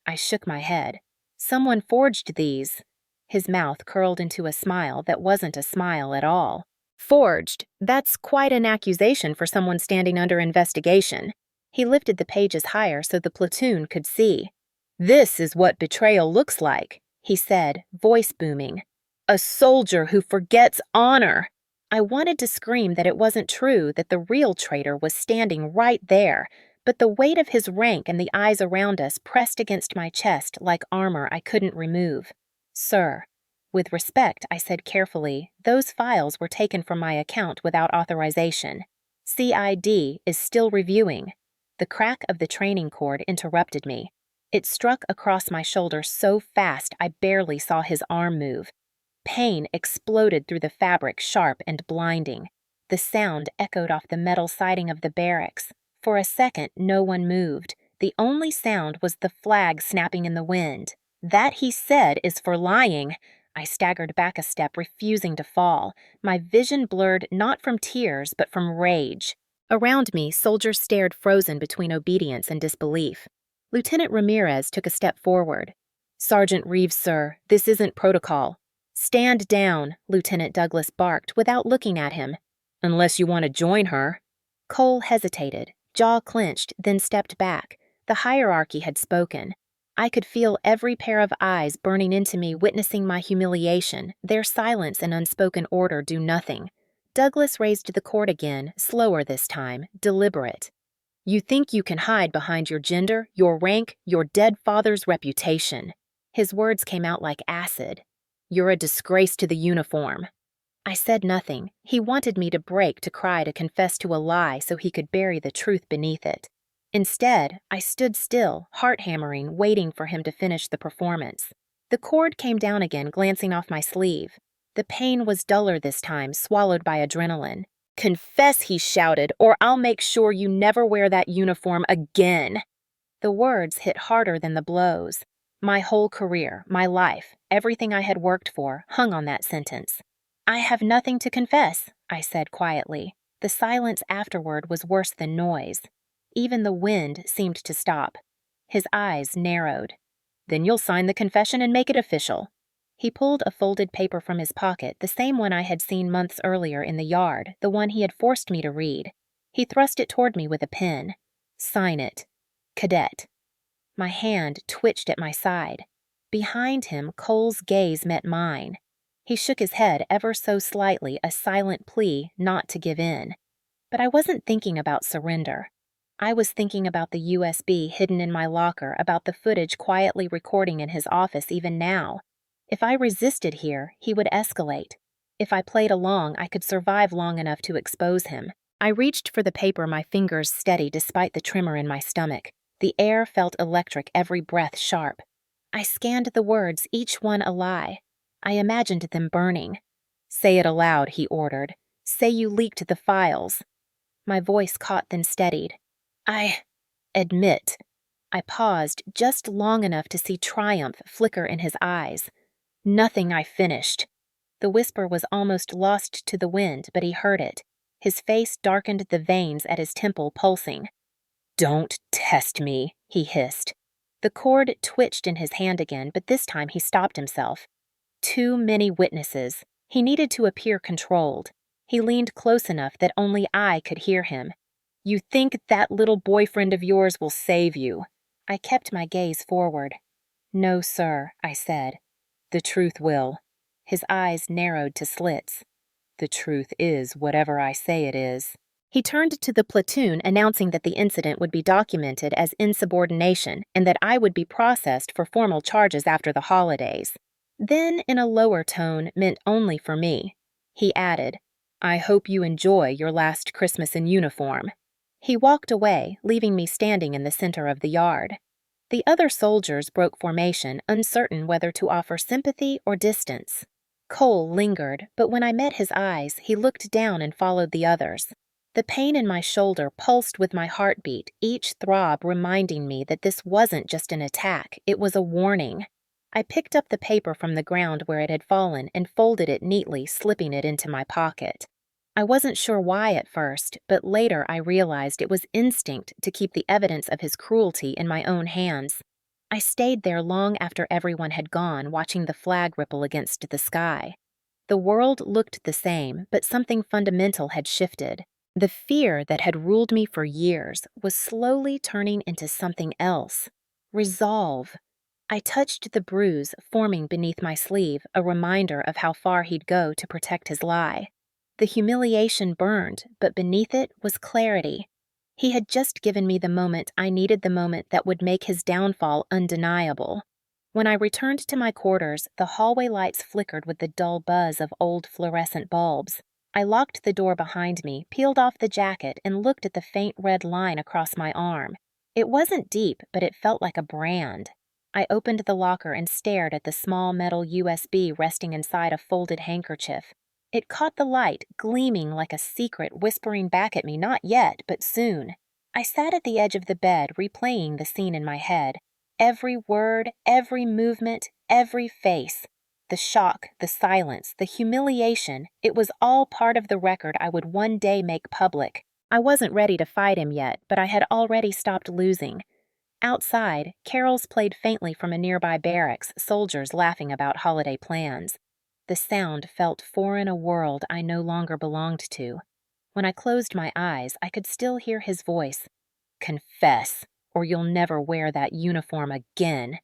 I shook my head. "Someone forged these." His mouth curled into a smile that wasn't a smile at all. "Forged? That's quite an accusation for someone standing under investigation." He lifted the pages higher so the platoon could see. "This is what betrayal looks like," he said, voice booming. "A soldier who forgets honor." I wanted to scream that it wasn't true, that the real traitor was standing right there, but the weight of his rank and the eyes around us pressed against my chest like armor I couldn't remove. "Sir," with respect, I said carefully, "those files were taken from my account without authorization. CID is still reviewing." The crack of the training cord interrupted me. It struck across my shoulder so fast I barely saw his arm move. Pain exploded through the fabric, sharp and blinding. The sound echoed off the metal siding of the barracks. For a second, no one moved. The only sound was the flag snapping in the wind. "That," he said, "is for lying." I staggered back a step, refusing to fall. My vision blurred not from tears, but from rage. Around me, soldiers stared, frozen between obedience and disbelief. Lieutenant Ramirez took a step forward. "Sergeant Reeves, sir, this isn't protocol." "Stand down," Lieutenant Douglas barked without looking at him. "Unless you want to join her." Cole hesitated, jaw clenched, then stepped back. The hierarchy had spoken. I could feel every pair of eyes burning into me, witnessing my humiliation. Their silence and unspoken order do nothing. Douglas raised the cord again, slower this time, deliberate. "You think you can hide behind your gender, your rank, your dead father's reputation." His words came out like acid. "You're a disgrace to the uniform." I said nothing. He wanted me to break, to cry, to confess to a lie so he could bury the truth beneath it. Instead, I stood still, heart hammering, waiting for him to finish the performance. The cord came down again, glancing off my sleeve. The pain was duller this time, swallowed by adrenaline. "Confess," he shouted, "or I'll make sure you never wear that uniform again." The words hit harder than the blows. My whole career, my life, everything I had worked for, hung on that sentence. "I have nothing to confess," I said quietly. The silence afterward was worse than noise. Even the wind seemed to stop. His eyes narrowed. "Then you'll sign the confession and make it official." He pulled a folded paper from his pocket, the same one I had seen months earlier in the yard, the one he had forced me to read. He thrust it toward me with a pen. "Sign it. Cadet." My hand twitched at my side. Behind him, Cole's gaze met mine. He shook his head ever so slightly, a silent plea not to give in. But I wasn't thinking about surrender. I was thinking about the USB hidden in my locker, about the footage quietly recording in his office even now. If I resisted here, he would escalate. If I played along, I could survive long enough to expose him. I reached for the paper, my fingers steady despite the tremor in my stomach. The air felt electric, every breath sharp. I scanned the words, each one a lie. I imagined them burning. "Say it aloud," he ordered. "Say you leaked the files." My voice caught, then steadied. "I admit." I paused just long enough to see triumph flicker in his eyes. "Nothing I finished." The whisper was almost lost to the wind, but he heard it. His face darkened, the veins at his temple pulsing. "Don't test me," he hissed. The cord twitched in his hand again, but this time he stopped himself. Too many witnesses. He needed to appear controlled. He leaned close enough that only I could hear him. "You think that little boyfriend of yours will save you?" I kept my gaze forward. "No, sir," I said. "The truth will." His eyes narrowed to slits. "The truth is whatever I say it is." He turned to the platoon, announcing that the incident would be documented as insubordination and that I would be processed for formal charges after the holidays. Then, in a lower tone, meant only for me, he added, "I hope you enjoy your last Christmas in uniform." He walked away, leaving me standing in the center of the yard. The other soldiers broke formation, uncertain whether to offer sympathy or distance. Cole lingered, but when I met his eyes, he looked down and followed the others. The pain in my shoulder pulsed with my heartbeat, each throb reminding me that this wasn't just an attack, it was a warning. I picked up the paper from the ground where it had fallen and folded it neatly, slipping it into my pocket. I wasn't sure why at first, but later I realized it was instinct to keep the evidence of his cruelty in my own hands. I stayed there long after everyone had gone, watching the flag ripple against the sky. The world looked the same, but something fundamental had shifted. The fear that had ruled me for years was slowly turning into something else. Resolve. I touched the bruise forming beneath my sleeve, a reminder of how far he'd go to protect his lie. The humiliation burned, but beneath it was clarity. He had just given me the moment I needed, the moment that would make his downfall undeniable. When I returned to my quarters, the hallway lights flickered with the dull buzz of old fluorescent bulbs. I locked the door behind me, peeled off the jacket, and looked at the faint red line across my arm. It wasn't deep, but it felt like a brand. I opened the locker and stared at the small metal USB resting inside a folded handkerchief. It caught the light, gleaming like a secret, whispering back at me, not yet, but soon. I sat at the edge of the bed, replaying the scene in my head. Every word, every movement, every face. The shock, the silence, the humiliation, it was all part of the record I would one day make public. I wasn't ready to fight him yet, but I had already stopped losing. Outside, carols played faintly from a nearby barracks, soldiers laughing about holiday plans. The sound felt foreign, a world I no longer belonged to. When I closed my eyes, I could still hear his voice. Confess, or you'll never wear that uniform again.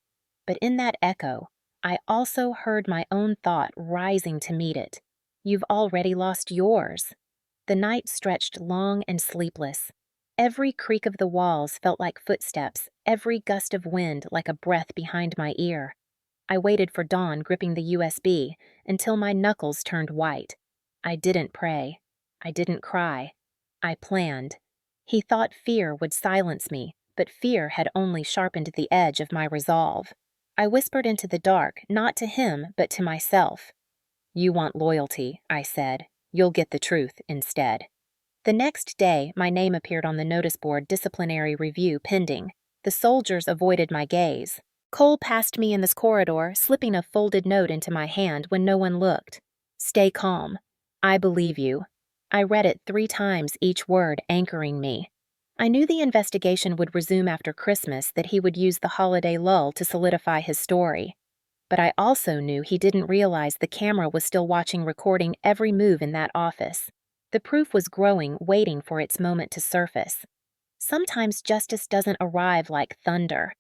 But in that echo, I also heard my own thought rising to meet it. You've already lost yours. The night stretched long and sleepless. Every creak of the walls felt like footsteps, every gust of wind like a breath behind my ear. I waited for dawn, gripping the USB, until my knuckles turned white. I didn't pray. I didn't cry. I planned. He thought fear would silence me, but fear had only sharpened the edge of my resolve. I whispered into the dark, not to him, but to myself. You want loyalty, I said. You'll get the truth instead. The next day, my name appeared on the notice board, disciplinary review pending. The soldiers avoided my gaze. Cole passed me in this corridor, slipping a folded note into my hand when no one looked. Stay calm. I believe you. I read it 3 times, each word anchoring me. I knew the investigation would resume after Christmas, that he would use the holiday lull to solidify his story. But I also knew he didn't realize the camera was still watching, recording every move in that office. The proof was growing, waiting for its moment to surface. Sometimes justice doesn't arrive like thunder.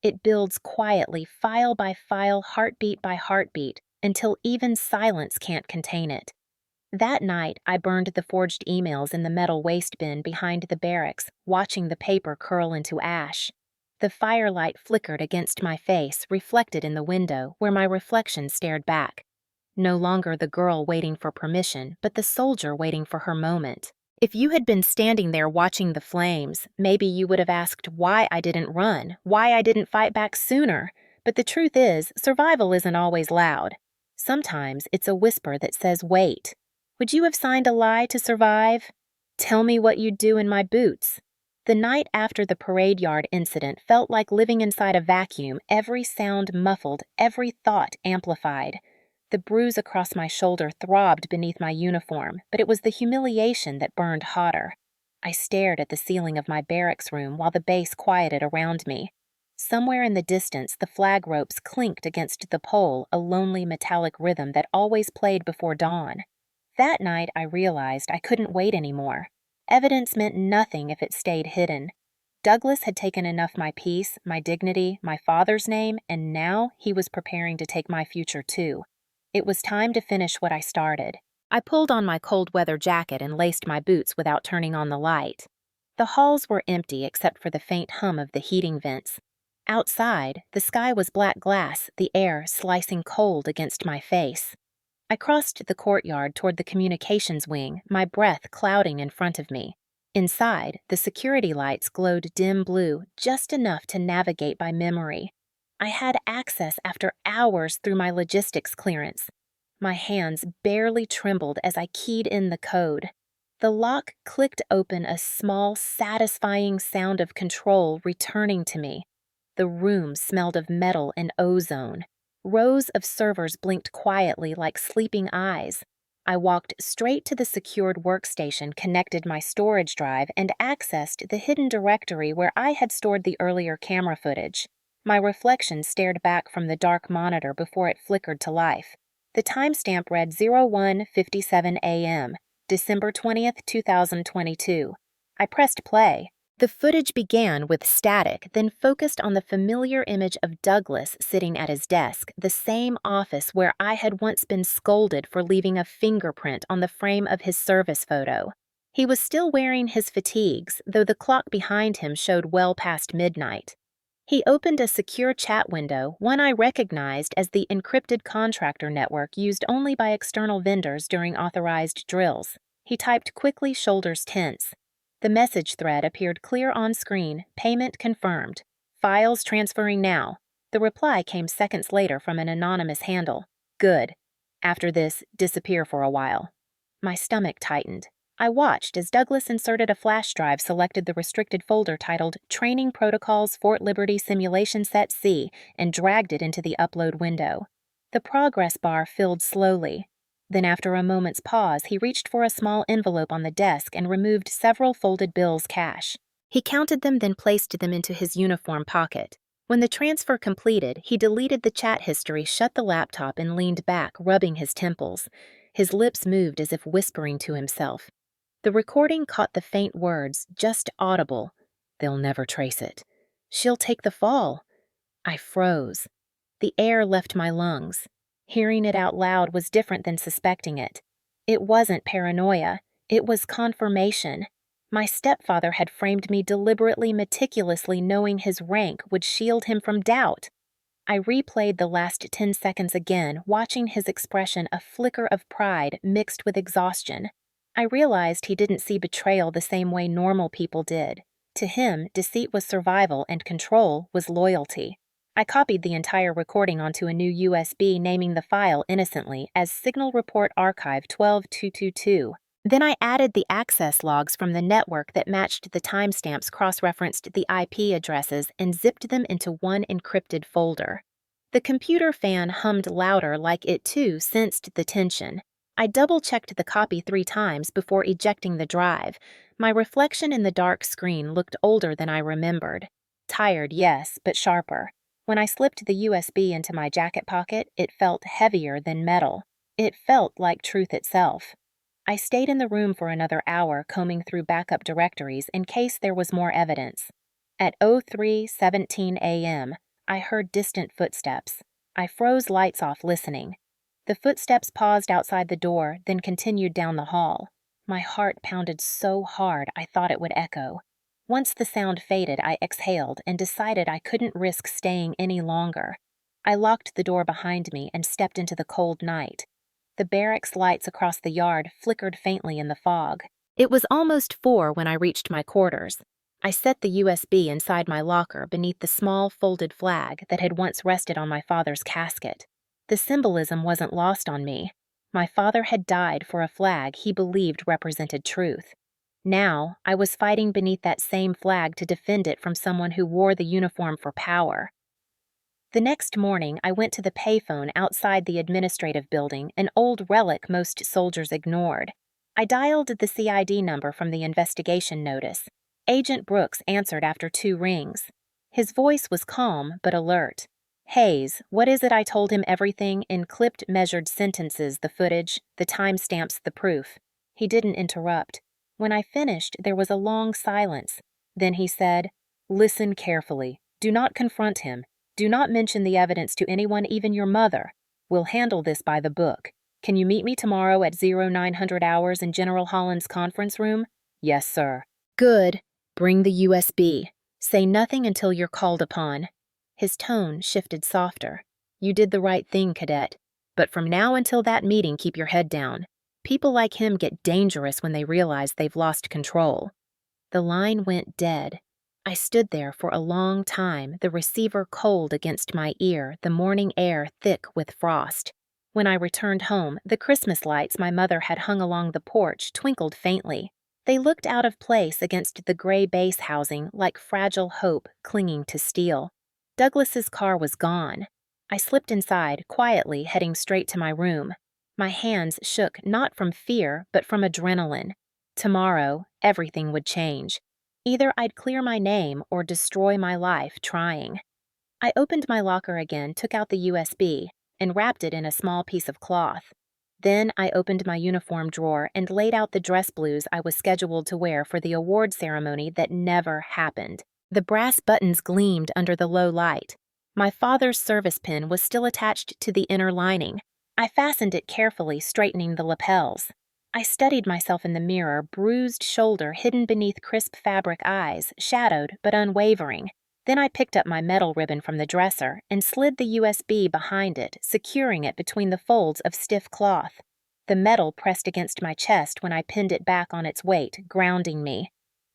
It builds quietly, file by file, heartbeat by heartbeat, until even silence can't contain it. That night, I burned the forged emails in the metal waste bin behind the barracks, watching the paper curl into ash. The firelight flickered against my face, reflected in the window, where my reflection stared back. No longer the girl waiting for permission, but the soldier waiting for her moment. If you had been standing there watching the flames, maybe you would have asked why I didn't run, why I didn't fight back sooner. But the truth is, survival isn't always loud. Sometimes it's a whisper that says, wait. Would you have signed a lie to survive? Tell me what you'd do in my boots. The night after the parade yard incident felt like living inside a vacuum, every sound muffled, every thought amplified. The bruise across my shoulder throbbed beneath my uniform, but it was the humiliation that burned hotter. I stared at the ceiling of my barracks room while the bass quieted around me. Somewhere in the distance, the flag ropes clinked against the pole, a lonely metallic rhythm that always played before dawn. That night, I realized I couldn't wait anymore. Evidence meant nothing if it stayed hidden. Douglas had taken enough my peace, my dignity, my father's name, and now he was preparing to take my future too. It was time to finish what I started. I pulled on my cold weather jacket and laced my boots without turning on the light. The halls were empty except for the faint hum of the heating vents. Outside, the sky was black glass, the air slicing cold against my face. I crossed the courtyard toward the communications wing, my breath clouding in front of me. Inside, the security lights glowed dim blue, just enough to navigate by memory. I had access after hours through my logistics clearance. My hands barely trembled as I keyed in the code. The lock clicked open, a small, satisfying sound of control returning to me. The room smelled of metal and ozone. Rows of servers blinked quietly like sleeping eyes. I walked straight to the secured workstation, connected my storage drive, and accessed the hidden directory where I had stored the earlier camera footage. My reflection stared back from the dark monitor before it flickered to life. The timestamp read 01:57 a.m., December 20th, 2022. I pressed play. The footage began with static, then focused on the familiar image of Douglas sitting at his desk, the same office where I had once been scolded for leaving a fingerprint on the frame of his service photo. He was still wearing his fatigues, though the clock behind him showed well past midnight. He opened a secure chat window, one I recognized as the encrypted contractor network used only by external vendors during authorized drills. He typed quickly, shoulders tense. The message thread appeared clear on screen, payment confirmed. Files transferring now. The reply came seconds later from an anonymous handle. Good. After this, disappear for a while. My stomach tightened. I watched as Douglas inserted a flash drive, selected the restricted folder titled Training Protocols Fort Liberty Simulation Set C, and dragged it into the upload window. The progress bar filled slowly. Then after a moment's pause, he reached for a small envelope on the desk and removed several folded bills cash. He counted them, then placed them into his uniform pocket. When the transfer completed, he deleted the chat history, shut the laptop, and leaned back, rubbing his temples. His lips moved as if whispering to himself. The recording caught the faint words, just audible. They'll never trace it. She'll take the fall. I froze. The air left my lungs. Hearing it out loud was different than suspecting it. It wasn't paranoia. It was confirmation. My stepfather had framed me deliberately, meticulously, knowing his rank would shield him from doubt. I replayed the last 10 seconds again, watching his expression a flicker of pride mixed with exhaustion. I realized he didn't see betrayal the same way normal people did. To him, deceit was survival and control was loyalty. I copied the entire recording onto a new USB, naming the file innocently as Signal Report Archive 12222. Then I added the access logs from the network that matched the timestamps, cross-referenced the IP addresses, and zipped them into one encrypted folder. The computer fan hummed louder, like it too sensed the tension. I double-checked the copy 3 times before ejecting the drive. My reflection in the dark screen looked older than I remembered. Tired, yes, but sharper. When I slipped the USB into my jacket pocket, it felt heavier than metal. It felt like truth itself. I stayed in the room for another hour, combing through backup directories in case there was more evidence. At 03:17 a.m., I heard distant footsteps. I froze, lights off, listening. The footsteps paused outside the door, then continued down the hall. My heart pounded so hard I thought it would echo. Once the sound faded, I exhaled and decided I couldn't risk staying any longer. I locked the door behind me and stepped into the cold night. The barracks lights across the yard flickered faintly in the fog. It was almost 4 when I reached my quarters. I set the USB inside my locker beneath the small folded flag that had once rested on my father's casket. The symbolism wasn't lost on me. My father had died for a flag he believed represented truth. Now, I was fighting beneath that same flag to defend it from someone who wore the uniform for power. The next morning, I went to the payphone outside the administrative building, an old relic most soldiers ignored. I dialed the CID number from the investigation notice. Agent Brooks answered after 2 rings. His voice was calm but alert. "Hayes, what is it I told him everything in clipped, measured sentences, the footage, the timestamps, the proof?" He didn't interrupt. When I finished, there was a long silence. Then he said, "Listen carefully. Do not confront him. Do not mention the evidence to anyone, even your mother. We'll handle this by the book. Can you meet me tomorrow at 0900 hours in General Holland's conference room?" "Yes, sir." "Good. Bring the USB. Say nothing until you're called upon." His tone shifted softer. "You did the right thing, cadet. But from now until that meeting, keep your head down. People like him get dangerous when they realize they've lost control." The line went dead. I stood there for a long time, the receiver cold against my ear, the morning air thick with frost. When I returned home, the Christmas lights my mother had hung along the porch twinkled faintly. They looked out of place against the gray base housing like fragile hope clinging to steel. Douglas's car was gone. I slipped inside, quietly heading straight to my room. My hands shook not from fear, but from adrenaline. Tomorrow, everything would change. Either I'd clear my name or destroy my life trying. I opened my locker again, took out the USB, and wrapped it in a small piece of cloth. Then I opened my uniform drawer and laid out the dress blues I was scheduled to wear for the award ceremony that never happened. The brass buttons gleamed under the low light. My father's service pin was still attached to the inner lining. I fastened it carefully, straightening the lapels. I studied myself in the mirror, bruised shoulder hidden beneath crisp fabric eyes, shadowed but unwavering. Then I picked up my metal ribbon from the dresser and slid the USB behind it, securing it between the folds of stiff cloth. The metal pressed against my chest when I pinned it back on its weight, grounding me.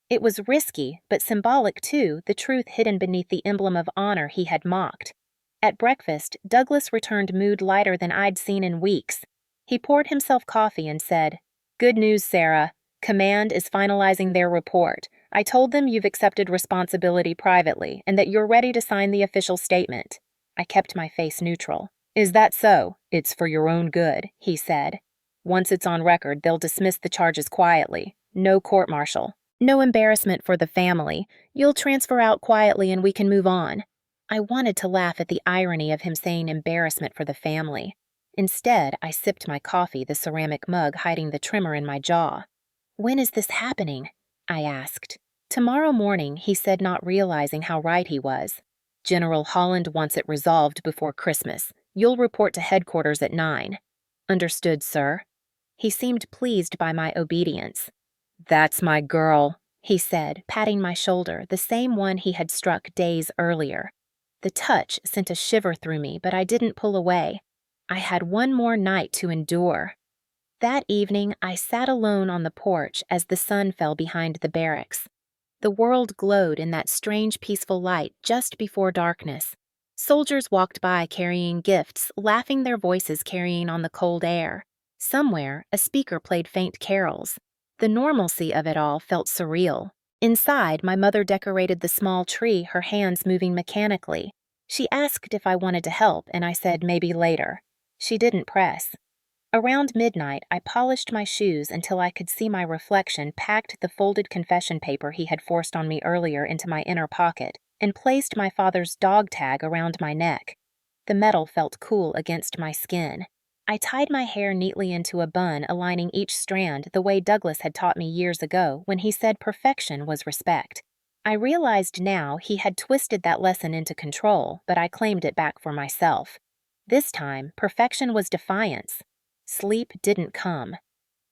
It was risky, but symbolic too, the truth hidden beneath the emblem of honor he had mocked. At breakfast, Douglas returned mood lighter than I'd seen in weeks. He poured himself coffee and said, "Good news, Sarah. Command is finalizing their report. I told them you've accepted responsibility privately and that you're ready to sign the official statement." I kept my face neutral. "Is that so? It's for your own good," he said. "Once it's on record, they'll dismiss the charges quietly. No court-martial. No embarrassment for the family. You'll transfer out quietly and we can move on." I wanted to laugh at the irony of him saying embarrassment for the family. Instead, I sipped my coffee, the ceramic mug hiding the tremor in my jaw. "When is this happening?" I asked. "Tomorrow morning," he said, not realizing how right he was. "General Holland wants it resolved before Christmas. You'll report to headquarters at 9. "Understood, sir." He seemed pleased by my obedience. "That's my girl," he said, patting my shoulder, the same one he had struck days earlier. The touch sent a shiver through me, but I didn't pull away. I had one more night to endure. That evening, I sat alone on the porch as the sun fell behind the barracks. The world glowed in that strange, peaceful light just before darkness. Soldiers walked by carrying gifts, laughing, their voices carrying on the cold air. Somewhere, a speaker played faint carols. The normalcy of it all felt surreal. Inside, my mother decorated the small tree, her hands moving mechanically. She asked if I wanted to help, and I said maybe later. She didn't press. Around midnight, I polished my shoes until I could see my reflection, packed the folded confession paper he had forced on me earlier into my inner pocket, and placed my father's dog tag around my neck. The metal felt cool against my skin. I tied my hair neatly into a bun, aligning each strand the way Douglas had taught me years ago when he said perfection was respect. I realized now he had twisted that lesson into control, but I claimed it back for myself. This time, perfection was defiance. Sleep didn't come.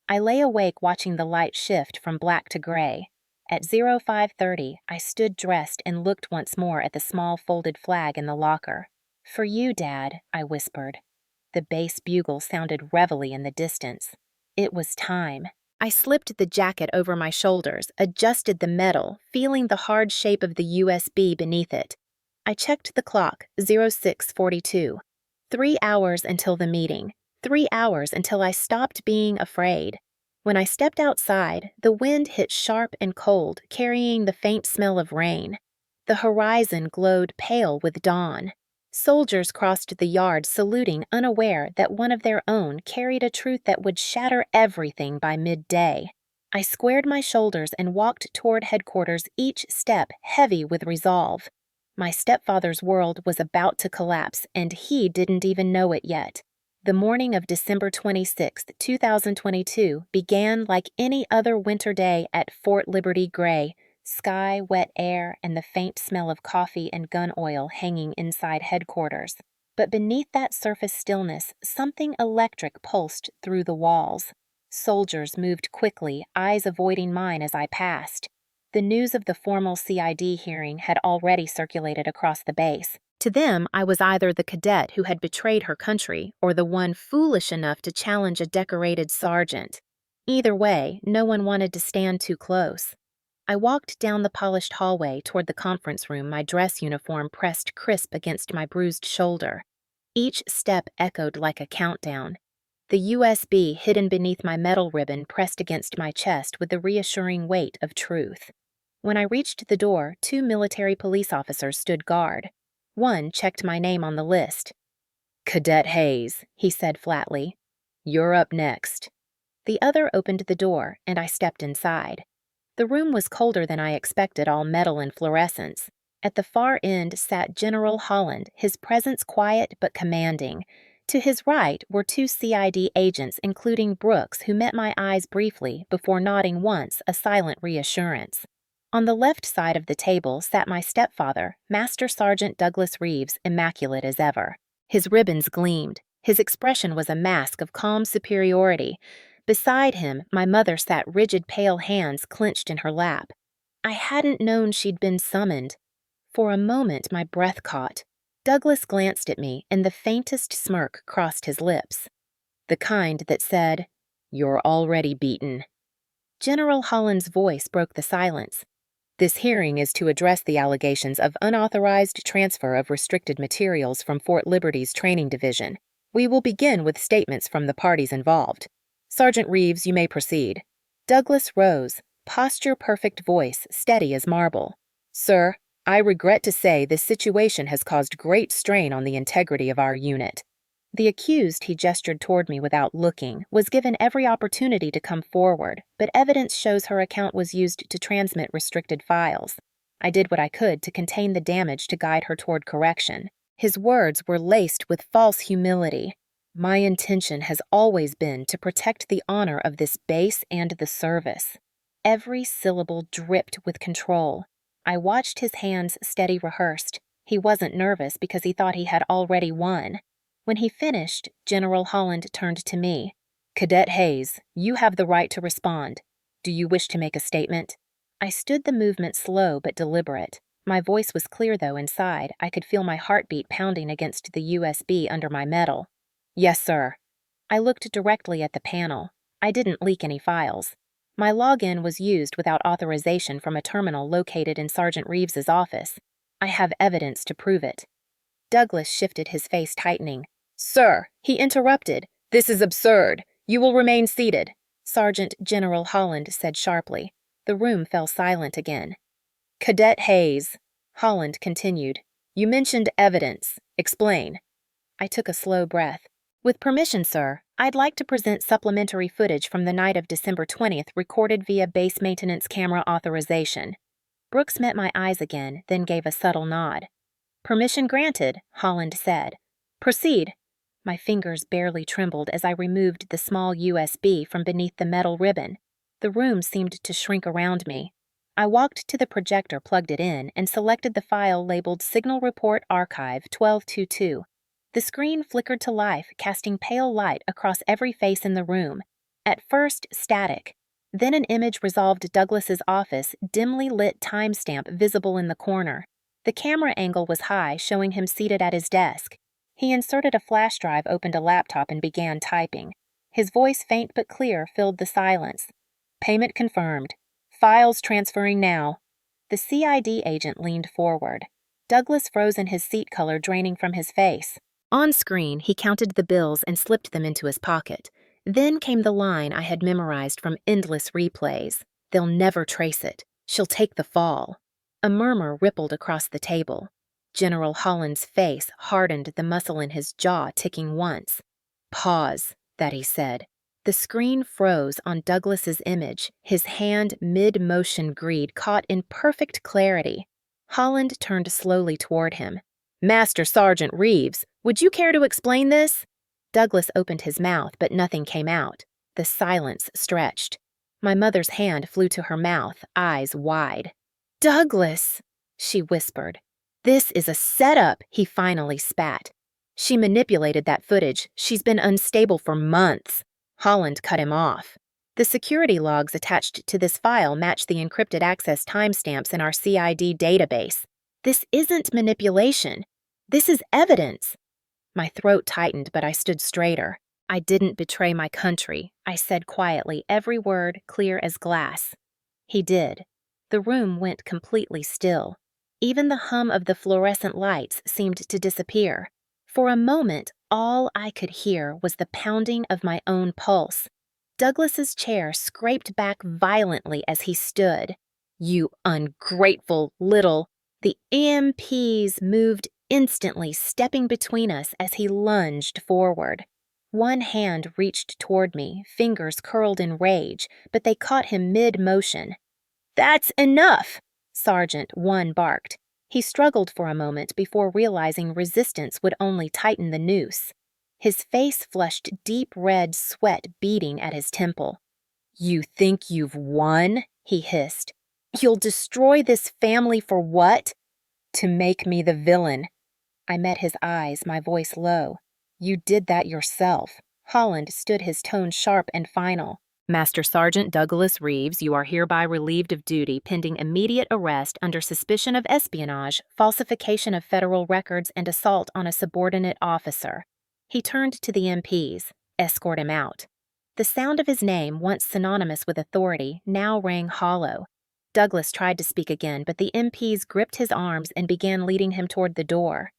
I lay awake watching the light shift from black to gray. At 05:30, I stood dressed and looked once more at the small folded flag in the locker. "For you, Dad," I whispered. The bass bugle sounded reveille in the distance. It was time. I slipped the jacket over my shoulders, adjusted the metal, feeling the hard shape of the USB beneath it. I checked the clock, 06:42. 3 hours until the meeting. 3 hours until I stopped being afraid. When I stepped outside, the wind hit sharp and cold, carrying the faint smell of rain. The horizon glowed pale with dawn. Soldiers crossed the yard, saluting, unaware that one of their own carried a truth that would shatter everything by midday. I squared my shoulders and walked toward headquarters, each step heavy with resolve. My stepfather's world was about to collapse, and he didn't even know it yet. The morning of December 26, 2022, began like any other winter day at Fort Liberty Gray. Sky, wet air, and the faint smell of coffee and gun oil hanging inside headquarters. But beneath that surface stillness, something electric pulsed through the walls. Soldiers moved quickly, eyes avoiding mine as I passed. The news of the formal CID hearing had already circulated across the base. To them, I was either the cadet who had betrayed her country or the one foolish enough to challenge a decorated sergeant. Either way, no one wanted to stand too close. I walked down the polished hallway toward the conference room, my dress uniform pressed crisp against my bruised shoulder. Each step echoed like a countdown. The USB hidden beneath my metal ribbon pressed against my chest with the reassuring weight of truth. When I reached the door, 2 military police officers stood guard. One checked my name on the list. "Cadet Hayes," he said flatly. "You're up next." The other opened the door, and I stepped inside. The room was colder than I expected, all metal and fluorescence. At the far end sat General Holland, his presence quiet but commanding. To his right were two CID agents, including Brooks, who met my eyes briefly before nodding once, a silent reassurance. On the left side of the table sat my stepfather, Master Sergeant Douglas Reeves, immaculate as ever. His ribbons gleamed. His expression was a mask of calm superiority. Beside him, my mother sat rigid, pale hands clenched in her lap. I hadn't known she'd been summoned. For a moment, my breath caught. Douglas glanced at me, and the faintest smirk crossed his lips. The kind that said, "You're already beaten." General Holland's voice broke the silence. "This hearing is to address the allegations of unauthorized transfer of restricted materials from Fort Liberty's training division. We will begin with statements from the parties involved. Sergeant Reeves, you may proceed." Douglas rose, posture-perfect voice steady as marble. "Sir, I regret to say this situation has caused great strain on the integrity of our unit." The accused, he gestured toward me without looking, was given every opportunity to come forward, but evidence shows her account was used to transmit restricted files. I did what I could to contain the damage to guide her toward correction. His words were laced with false humility. "My intention has always been to protect the honor of this base and the service." Every syllable dripped with control. I watched his hands steady, rehearsed. He wasn't nervous because he thought he had already won. When he finished, General Holland turned to me. "Cadet Hayes, you have the right to respond. Do you wish to make a statement?" I stood the movement slow but deliberate. My voice was clear, though inside I could feel my heartbeat pounding against the USB under my metal. "Yes, sir." I looked directly at the panel. I didn't leak any files. My login was used without authorization from a terminal located in Sergeant Reeves's office. I have evidence to prove it. Douglas shifted, his face tightening. "Sir," he interrupted, "this is absurd. You will remain seated," Sergeant General Holland said sharply. The room fell silent again. "Cadet Hayes," Holland continued, "you mentioned evidence. Explain." I took a slow breath. "With permission, sir, I'd like to present supplementary footage from the night of December 20th recorded via base maintenance camera authorization." Brooks met my eyes again, then gave a subtle nod. "Permission granted," Holland said. "Proceed." My fingers barely trembled as I removed the small USB from beneath the metal ribbon. The room seemed to shrink around me. I walked to the projector, plugged it in, and selected the file labeled Signal Report Archive 1222. The screen flickered to life, casting pale light across every face in the room. At first, static. Then an image resolved Douglas's office, dimly lit timestamp visible in the corner. The camera angle was high, showing him seated at his desk. He inserted a flash drive, opened a laptop, and began typing. His voice, faint but clear, filled the silence. "Payment confirmed. Files transferring now." The CID agent leaned forward. Douglas froze in his seat, color draining from his face. On screen, he counted the bills and slipped them into his pocket. Then came the line I had memorized from endless replays. "They'll never trace it. She'll take the fall." A murmur rippled across the table. General Holland's face hardened, the muscle in his jaw ticking once. "Pause," that he said. The screen froze on Douglas's image, his hand mid-motion greed caught in perfect clarity. Holland turned slowly toward him. "Master Sergeant Reeves, would you care to explain this?" Douglas opened his mouth, but nothing came out. The silence stretched. My mother's hand flew to her mouth, eyes wide. "Douglas," she whispered. "This is a setup," he finally spat. "She manipulated that footage. She's been unstable for months." Holland cut him off. "The security logs attached to this file match the encrypted access timestamps in our CID database. This isn't manipulation. This is evidence." My throat tightened, but I stood straighter. "I didn't betray my country," I said quietly, every word clear as glass. He did. The room went completely still. Even the hum of the fluorescent lights seemed to disappear. For a moment, all I could hear was the pounding of my own pulse. Douglas's chair scraped back violently as he stood. "You ungrateful little—" The EMPs moved instantly, stepping between us as he lunged forward. One hand reached toward me, fingers curled in rage, but they caught him mid-motion. "That's enough!" Sergeant 1 barked. He struggled for a moment before realizing resistance would only tighten the noose. His face flushed deep red, sweat beading at his temple. "You think you've won?" he hissed. "You'll destroy this family for what?" "To make me the villain." I met his eyes, my voice low. "You did that yourself." Holland stood, his tone sharp and final. "Master Sergeant Douglas Reeves, you are hereby relieved of duty pending immediate arrest under suspicion of espionage, falsification of federal records, and assault on a subordinate officer." He turned to the MPs. "Escort him out." The sound of his name, once synonymous with authority, now rang hollow. Douglas tried to speak again, but the MPs gripped his arms and began leading him toward the door.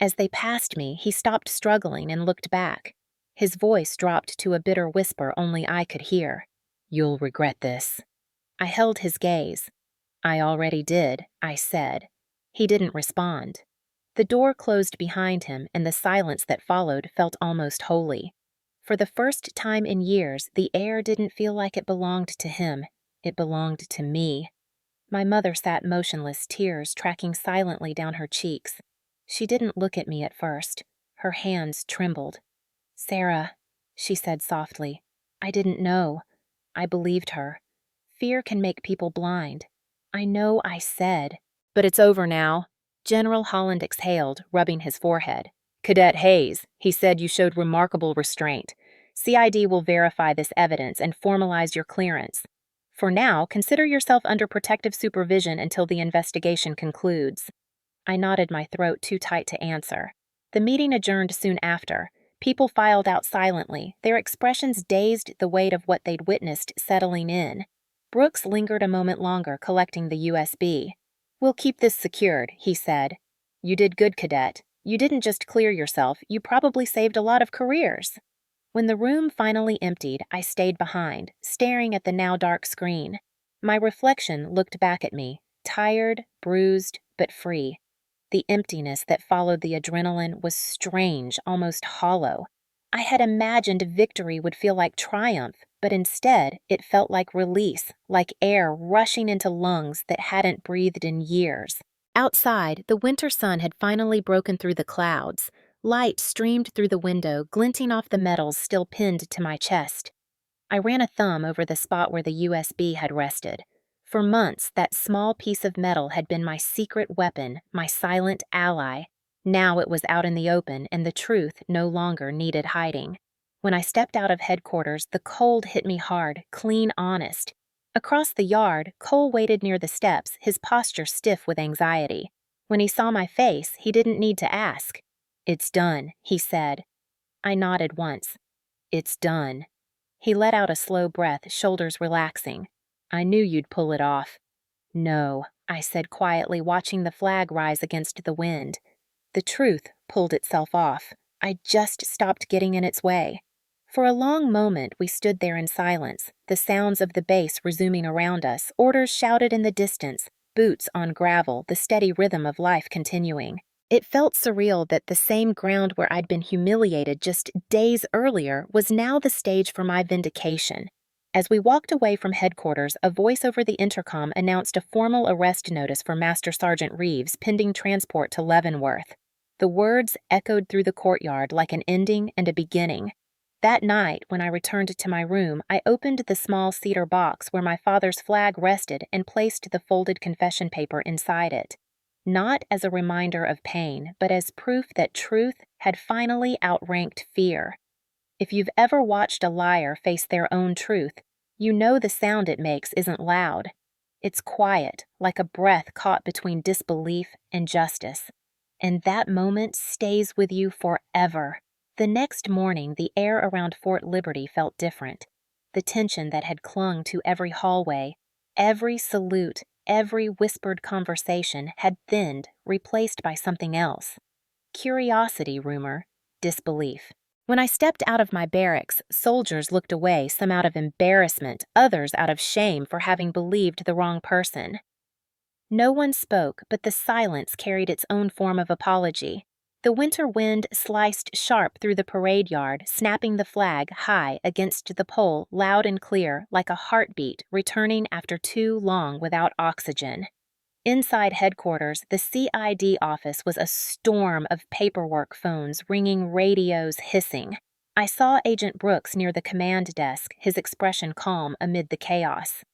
As they passed me, he stopped struggling and looked back. His voice dropped to a bitter whisper only I could hear. "You'll regret this." I held his gaze. "I already did," I said. He didn't respond. The door closed behind him, and the silence that followed felt almost holy. For the first time in years, the air didn't feel like it belonged to him. It belonged to me. My mother sat motionless, tears tracking silently down her cheeks. She didn't look at me at first. Her hands trembled. "Sarah," she said softly, "I didn't know." I believed her. Fear can make people blind. I know I said. "But it's over now." General Holland exhaled, rubbing his forehead. "Cadet Hayes, he said you showed remarkable restraint. CID will verify this evidence and formalize your clearance. For now, consider yourself under protective supervision until the investigation concludes." I knotted my throat too tight to answer. The meeting adjourned soon after. People filed out silently, their expressions dazed, the weight of what they'd witnessed settling in. Brooks lingered a moment longer, collecting the USB. "We'll keep this secured," he said. "You did good, Cadet. You didn't just clear yourself, you probably saved a lot of careers." When the room finally emptied, I stayed behind, staring at the now dark screen. My reflection looked back at me, tired, bruised, but free. The emptiness that followed the adrenaline was strange, almost hollow. I had imagined victory would feel like triumph, but instead it felt like release, like air rushing into lungs that hadn't breathed in years. Outside, the winter sun had finally broken through the clouds. Light streamed through the window, glinting off the metals still pinned to my chest. I ran a thumb over the spot where the USB had rested. For months, that small piece of metal had been my secret weapon, my silent ally. Now it was out in the open, and the truth no longer needed hiding. When I stepped out of headquarters, the cold hit me hard, clean honest. Across the yard, Cole waited near the steps, his posture stiff with anxiety. When he saw my face, he didn't need to ask. "It's done," he said. I nodded once. "It's done." He let out a slow breath, shoulders relaxing. "I knew you'd pull it off." "No," I said quietly, watching the flag rise against the wind. The truth pulled itself off. I just stopped getting in its way. For a long moment, we stood there in silence, the sounds of the base resuming around us, orders shouted in the distance, boots on gravel, the steady rhythm of life continuing. It felt surreal that the same ground where I'd been humiliated just days earlier was now the stage for my vindication. As we walked away from headquarters, a voice over the intercom announced a formal arrest notice for Master Sergeant Reeves pending transport to Leavenworth. The words echoed through the courtyard like an ending and a beginning. That night, when I returned to my room, I opened the small cedar box where my father's flag rested and placed the folded confession paper inside it. Not as a reminder of pain, but as proof that truth had finally outranked fear. If you've ever watched a liar face their own truth, you know the sound it makes isn't loud. It's quiet, like a breath caught between disbelief and justice. And that moment stays with you forever. The next morning, the air around Fort Liberty felt different. The tension that had clung to every hallway, every salute, every whispered conversation had thinned, replaced by something else. Curiosity, rumor, disbelief. When I stepped out of my barracks, soldiers looked away, some out of embarrassment, others out of shame for having believed the wrong person. No one spoke, but the silence carried its own form of apology. The winter wind sliced sharp through the parade yard, snapping the flag high against the pole, loud and clear, like a heartbeat returning after too long without oxygen. Inside headquarters, the CID office was a storm of paperwork phones ringing, radios hissing. I saw Agent Brooks near the command desk, his expression calm amid the chaos.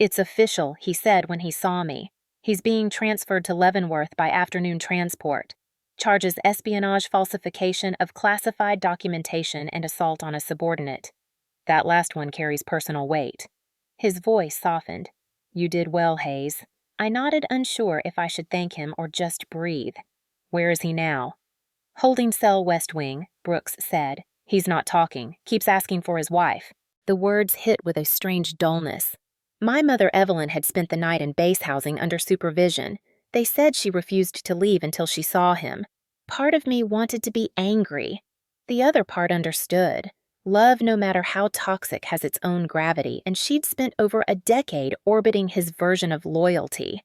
"It's official," he said when he saw me. "He's being transferred to Leavenworth by afternoon transport. Charges espionage, falsification of classified documentation, and assault on a subordinate. That last one carries personal weight." His voice softened. "You did well, Hayes." I nodded, unsure if I should thank him or just breathe. "Where is he now?" "Holding cell West Wing," Brooks said. "He's not talking. Keeps asking for his wife." The words hit with a strange dullness. My mother Evelyn had spent the night in base housing under supervision. They said she refused to leave until she saw him. Part of me wanted to be angry. The other part understood. Love, no matter how toxic, has its own gravity, and she'd spent over a decade orbiting his version of loyalty.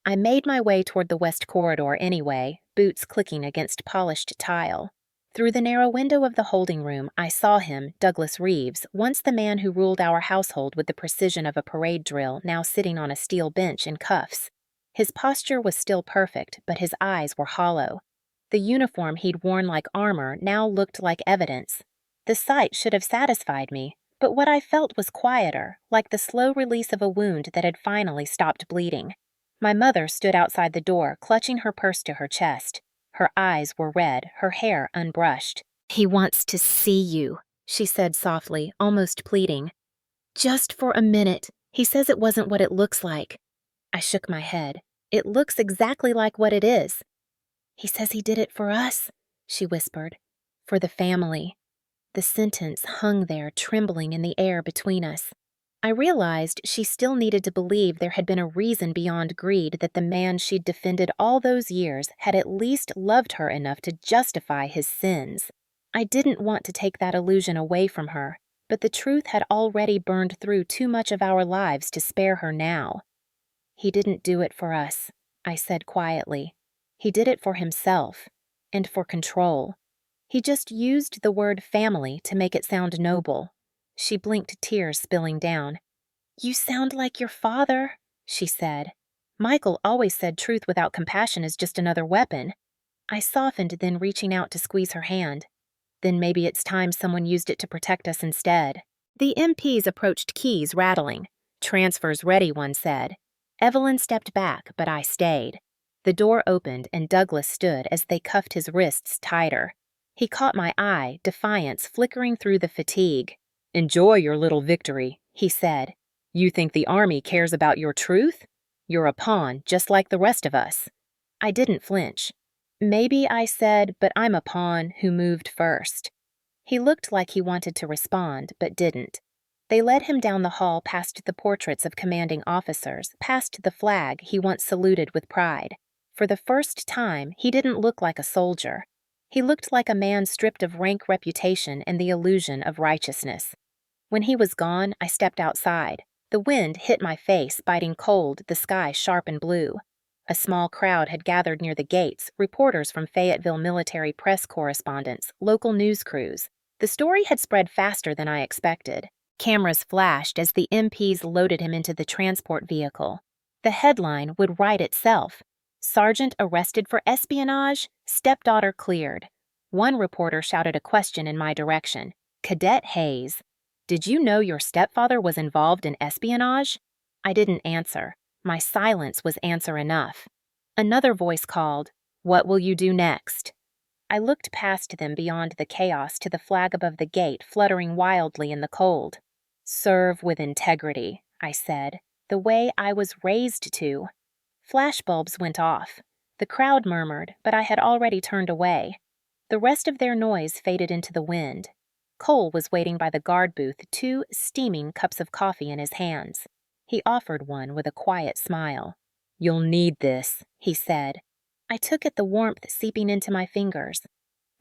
I made my way toward the west corridor anyway, boots clicking against polished tile. Through the narrow window of the holding room, I saw him, Douglas Reeves, once the man who ruled our household with the precision of a parade drill, now sitting on a steel bench in cuffs. His posture was still perfect, but his eyes were hollow. The uniform he'd worn like armor now looked like evidence. The sight should have satisfied me, but what I felt was quieter, like the slow release of a wound that had finally stopped bleeding. My mother stood outside the door, clutching her purse to her chest. Her eyes were red, her hair unbrushed. "He wants to see you," she said softly, almost pleading. "Just for a minute. He says it wasn't what it looks like." I shook my head. "It looks exactly like what it is." "He says he did it for us," she whispered. "For the family." The sentence hung there, trembling in the air between us. I realized she still needed to believe there had been a reason beyond greed, that the man she'd defended all those years had at least loved her enough to justify his sins. I didn't want to take that illusion away from her, but the truth had already burned through too much of our lives to spare her now. "He didn't do it for us," I said quietly. "He did it for himself, and for control. He just used the word family to make it sound noble." She blinked, tears spilling down. "You sound like your father," she said. "Michael always said truth without compassion is just another weapon." I softened, then reaching out to squeeze her hand. "Then maybe it's time someone used it to protect us instead." The MPs approached, keys rattling. "Transfers ready," one said. Evelyn stepped back, but I stayed. The door opened and Douglas stood as they cuffed his wrists tighter. He caught my eye, defiance flickering through the fatigue. "Enjoy your little victory," he said. "You think the Army cares about your truth? You're a pawn, just like the rest of us." I didn't flinch. "Maybe," I said, "but I'm a pawn who moved first." He looked like he wanted to respond, but didn't. They led him down the hall past the portraits of commanding officers, past the flag he once saluted with pride. For the first time, he didn't look like a soldier. He looked like a man stripped of rank, reputation, and the illusion of righteousness. When he was gone, I stepped outside. The wind hit my face, biting cold, the sky sharp and blue. A small crowd had gathered near the gates, reporters from Fayetteville military press correspondents, local news crews. The story had spread faster than I expected. Cameras flashed as the MPs loaded him into the transport vehicle. The headline would write itself. "Sergeant arrested for espionage, stepdaughter cleared." One reporter shouted a question in my direction. "Cadet Hayes, did you know your stepfather was involved in espionage?" I didn't answer. My silence was answer enough. Another voice called, "What will you do next?" I looked past them beyond the chaos to the flag above the gate fluttering wildly in the cold. "Serve with integrity," I said, "the way I was raised to." Flashbulbs went off. The crowd murmured, but I had already turned away. The rest of their noise faded into the wind. Cole was waiting by the guard booth, 2 steaming cups of coffee in his hands. He offered one with a quiet smile. "You'll need this," he said. I took it, the warmth seeping into my fingers.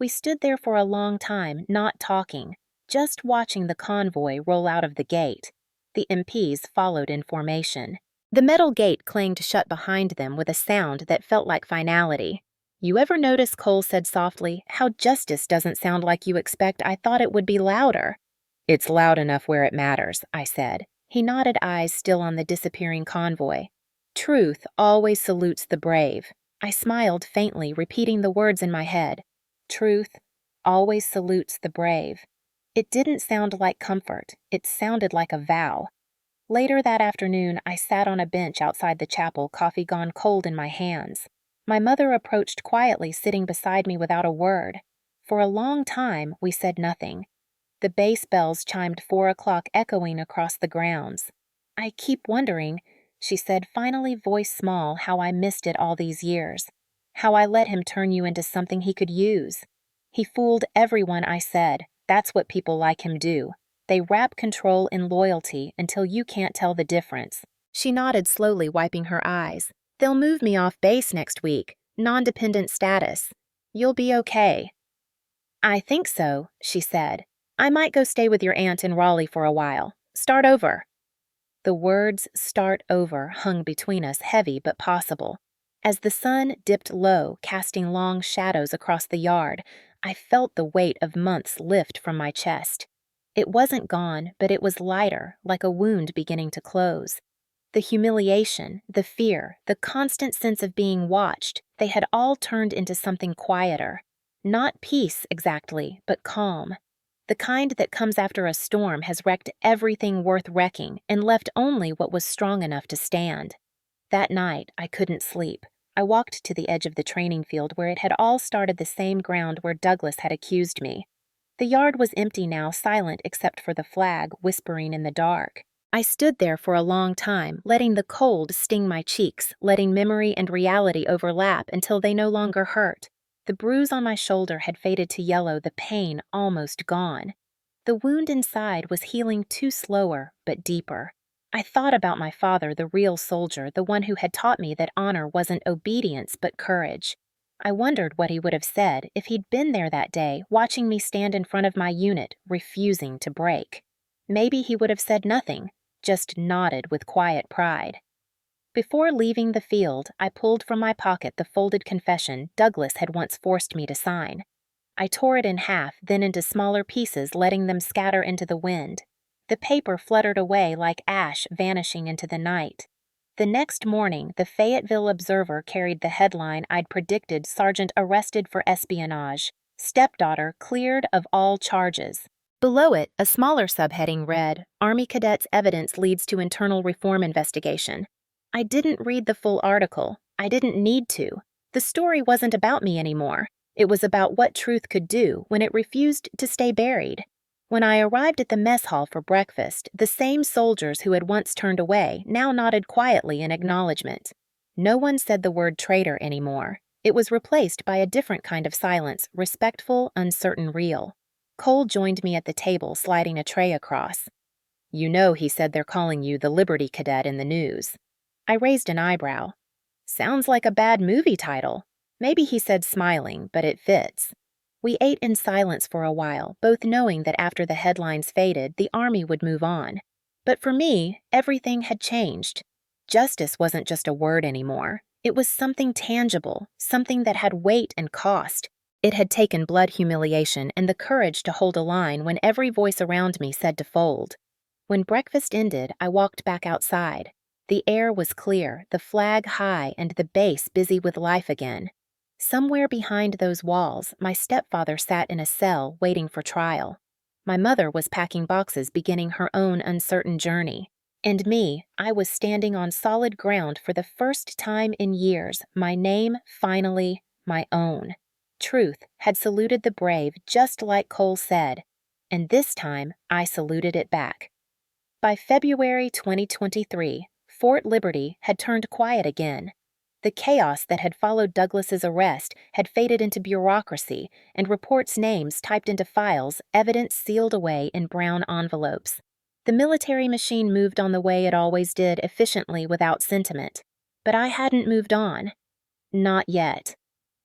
We stood there for a long time, not talking, just watching the convoy roll out of the gate. The MPs followed in formation. The metal gate clanged shut behind them with a sound that felt like finality. "You ever notice," Cole said softly, "how justice doesn't sound like you expect? I thought it would be louder." "It's loud enough where it matters," I said. He nodded, eyes still on the disappearing convoy. Truth always salutes the brave. I smiled faintly, repeating the words in my head. Truth always salutes the brave. It didn't sound like comfort. It sounded like a vow. Later that afternoon, I sat on a bench outside the chapel, coffee gone cold in my hands. My mother approached quietly, sitting beside me without a word. For a long time, we said nothing. The base bells chimed 4 o'clock, echoing across the grounds. I keep wondering, she said, finally, voice small, how I missed it all these years. How I let him turn you into something he could use. He fooled everyone, I said. That's what people like him do. They wrap control in loyalty until you can't tell the difference. She nodded slowly, wiping her eyes. They'll move me off base next week. Non-dependent status. You'll be okay. I think so, she said. I might go stay with your aunt in Raleigh for a while. Start over. The words "start over" hung between us, heavy but possible. As the sun dipped low, casting long shadows across the yard, I felt the weight of months lift from my chest. It wasn't gone, but it was lighter, like a wound beginning to close. The humiliation, the fear, the constant sense of being watched, they had all turned into something quieter. Not peace, exactly, but calm. The kind that comes after a storm has wrecked everything worth wrecking and left only what was strong enough to stand. That night, I couldn't sleep. I walked to the edge of the training field where it had all started, the same ground where Douglas had accused me. The yard was empty now, silent except for the flag whispering in the dark. I stood there for a long time, letting the cold sting my cheeks, letting memory and reality overlap until they no longer hurt. The bruise on my shoulder had faded to yellow, the pain almost gone. The wound inside was healing too slower, but deeper. I thought about my father, the real soldier, the one who had taught me that honor wasn't obedience but courage. I wondered what he would have said if he'd been there that day, watching me stand in front of my unit, refusing to break. Maybe he would have said nothing, just nodded with quiet pride. Before leaving the field, I pulled from my pocket the folded confession Douglas had once forced me to sign. I tore it in half, then into smaller pieces, letting them scatter into the wind. The paper fluttered away like ash vanishing into the night. The next morning, the Fayetteville Observer carried the headline I'd predicted: Sergeant arrested for espionage. Stepdaughter cleared of all charges. Below it, a smaller subheading read, Army Cadets Evidence Leads to Internal Reform Investigation. I didn't read the full article. I didn't need to. The story wasn't about me anymore. It was about what truth could do when it refused to stay buried. When I arrived at the mess hall for breakfast, the same soldiers who had once turned away now nodded quietly in acknowledgement. No one said the word traitor anymore. It was replaced by a different kind of silence, respectful, uncertain, real. Cole joined me at the table, sliding a tray across. You know, he said, they're calling you the Liberty Cadet in the news. I raised an eyebrow. Sounds like a bad movie title. Maybe he said, smiling, but it fits. We ate in silence for a while, both knowing that after the headlines faded, the Army would move on. But for me, everything had changed. Justice wasn't just a word anymore. It was something tangible, something that had weight and cost. It had taken blood, humiliation, and the courage to hold a line when every voice around me said to fold. When breakfast ended, I walked back outside. The air was clear, the flag high, and the base busy with life again. Somewhere behind those walls, my stepfather sat in a cell waiting for trial. My mother was packing boxes, beginning her own uncertain journey. And me, I was standing on solid ground for the first time in years, my name finally my own. Truth had saluted the brave just like Cole said, and this time I saluted it back. By February 2023, Fort Liberty had turned quiet again. The chaos that had followed Douglas's arrest had faded into bureaucracy and reports' names typed into files, evidence sealed away in brown envelopes. The military machine moved on the way it always did, efficiently without sentiment. But I hadn't moved on. Not yet.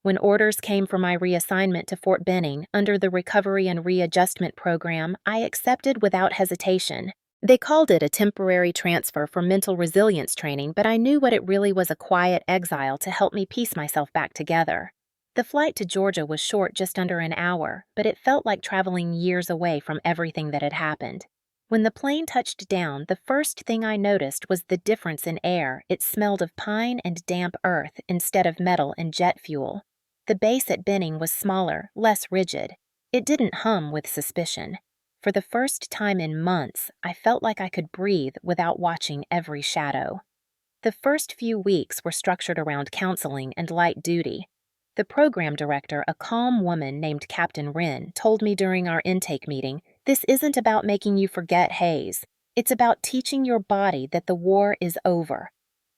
When orders came for my reassignment to Fort Benning under the Recovery and Readjustment Program, I accepted without hesitation. They called it a temporary transfer for mental resilience training, but I knew what it really was: a quiet exile to help me piece myself back together. The flight to Georgia was short, just under an hour, but it felt like traveling years away from everything that had happened. When the plane touched down, the first thing I noticed was the difference in air. It smelled of pine and damp earth instead of metal and jet fuel. The base at Benning was smaller, less rigid. It didn't hum with suspicion. For the first time in months, I felt like I could breathe without watching every shadow. The first few weeks were structured around counseling and light duty. The program director, a calm woman named Captain Wren, told me during our intake meeting, "This isn't about making you forget Hayes. It's about teaching your body that the war is over."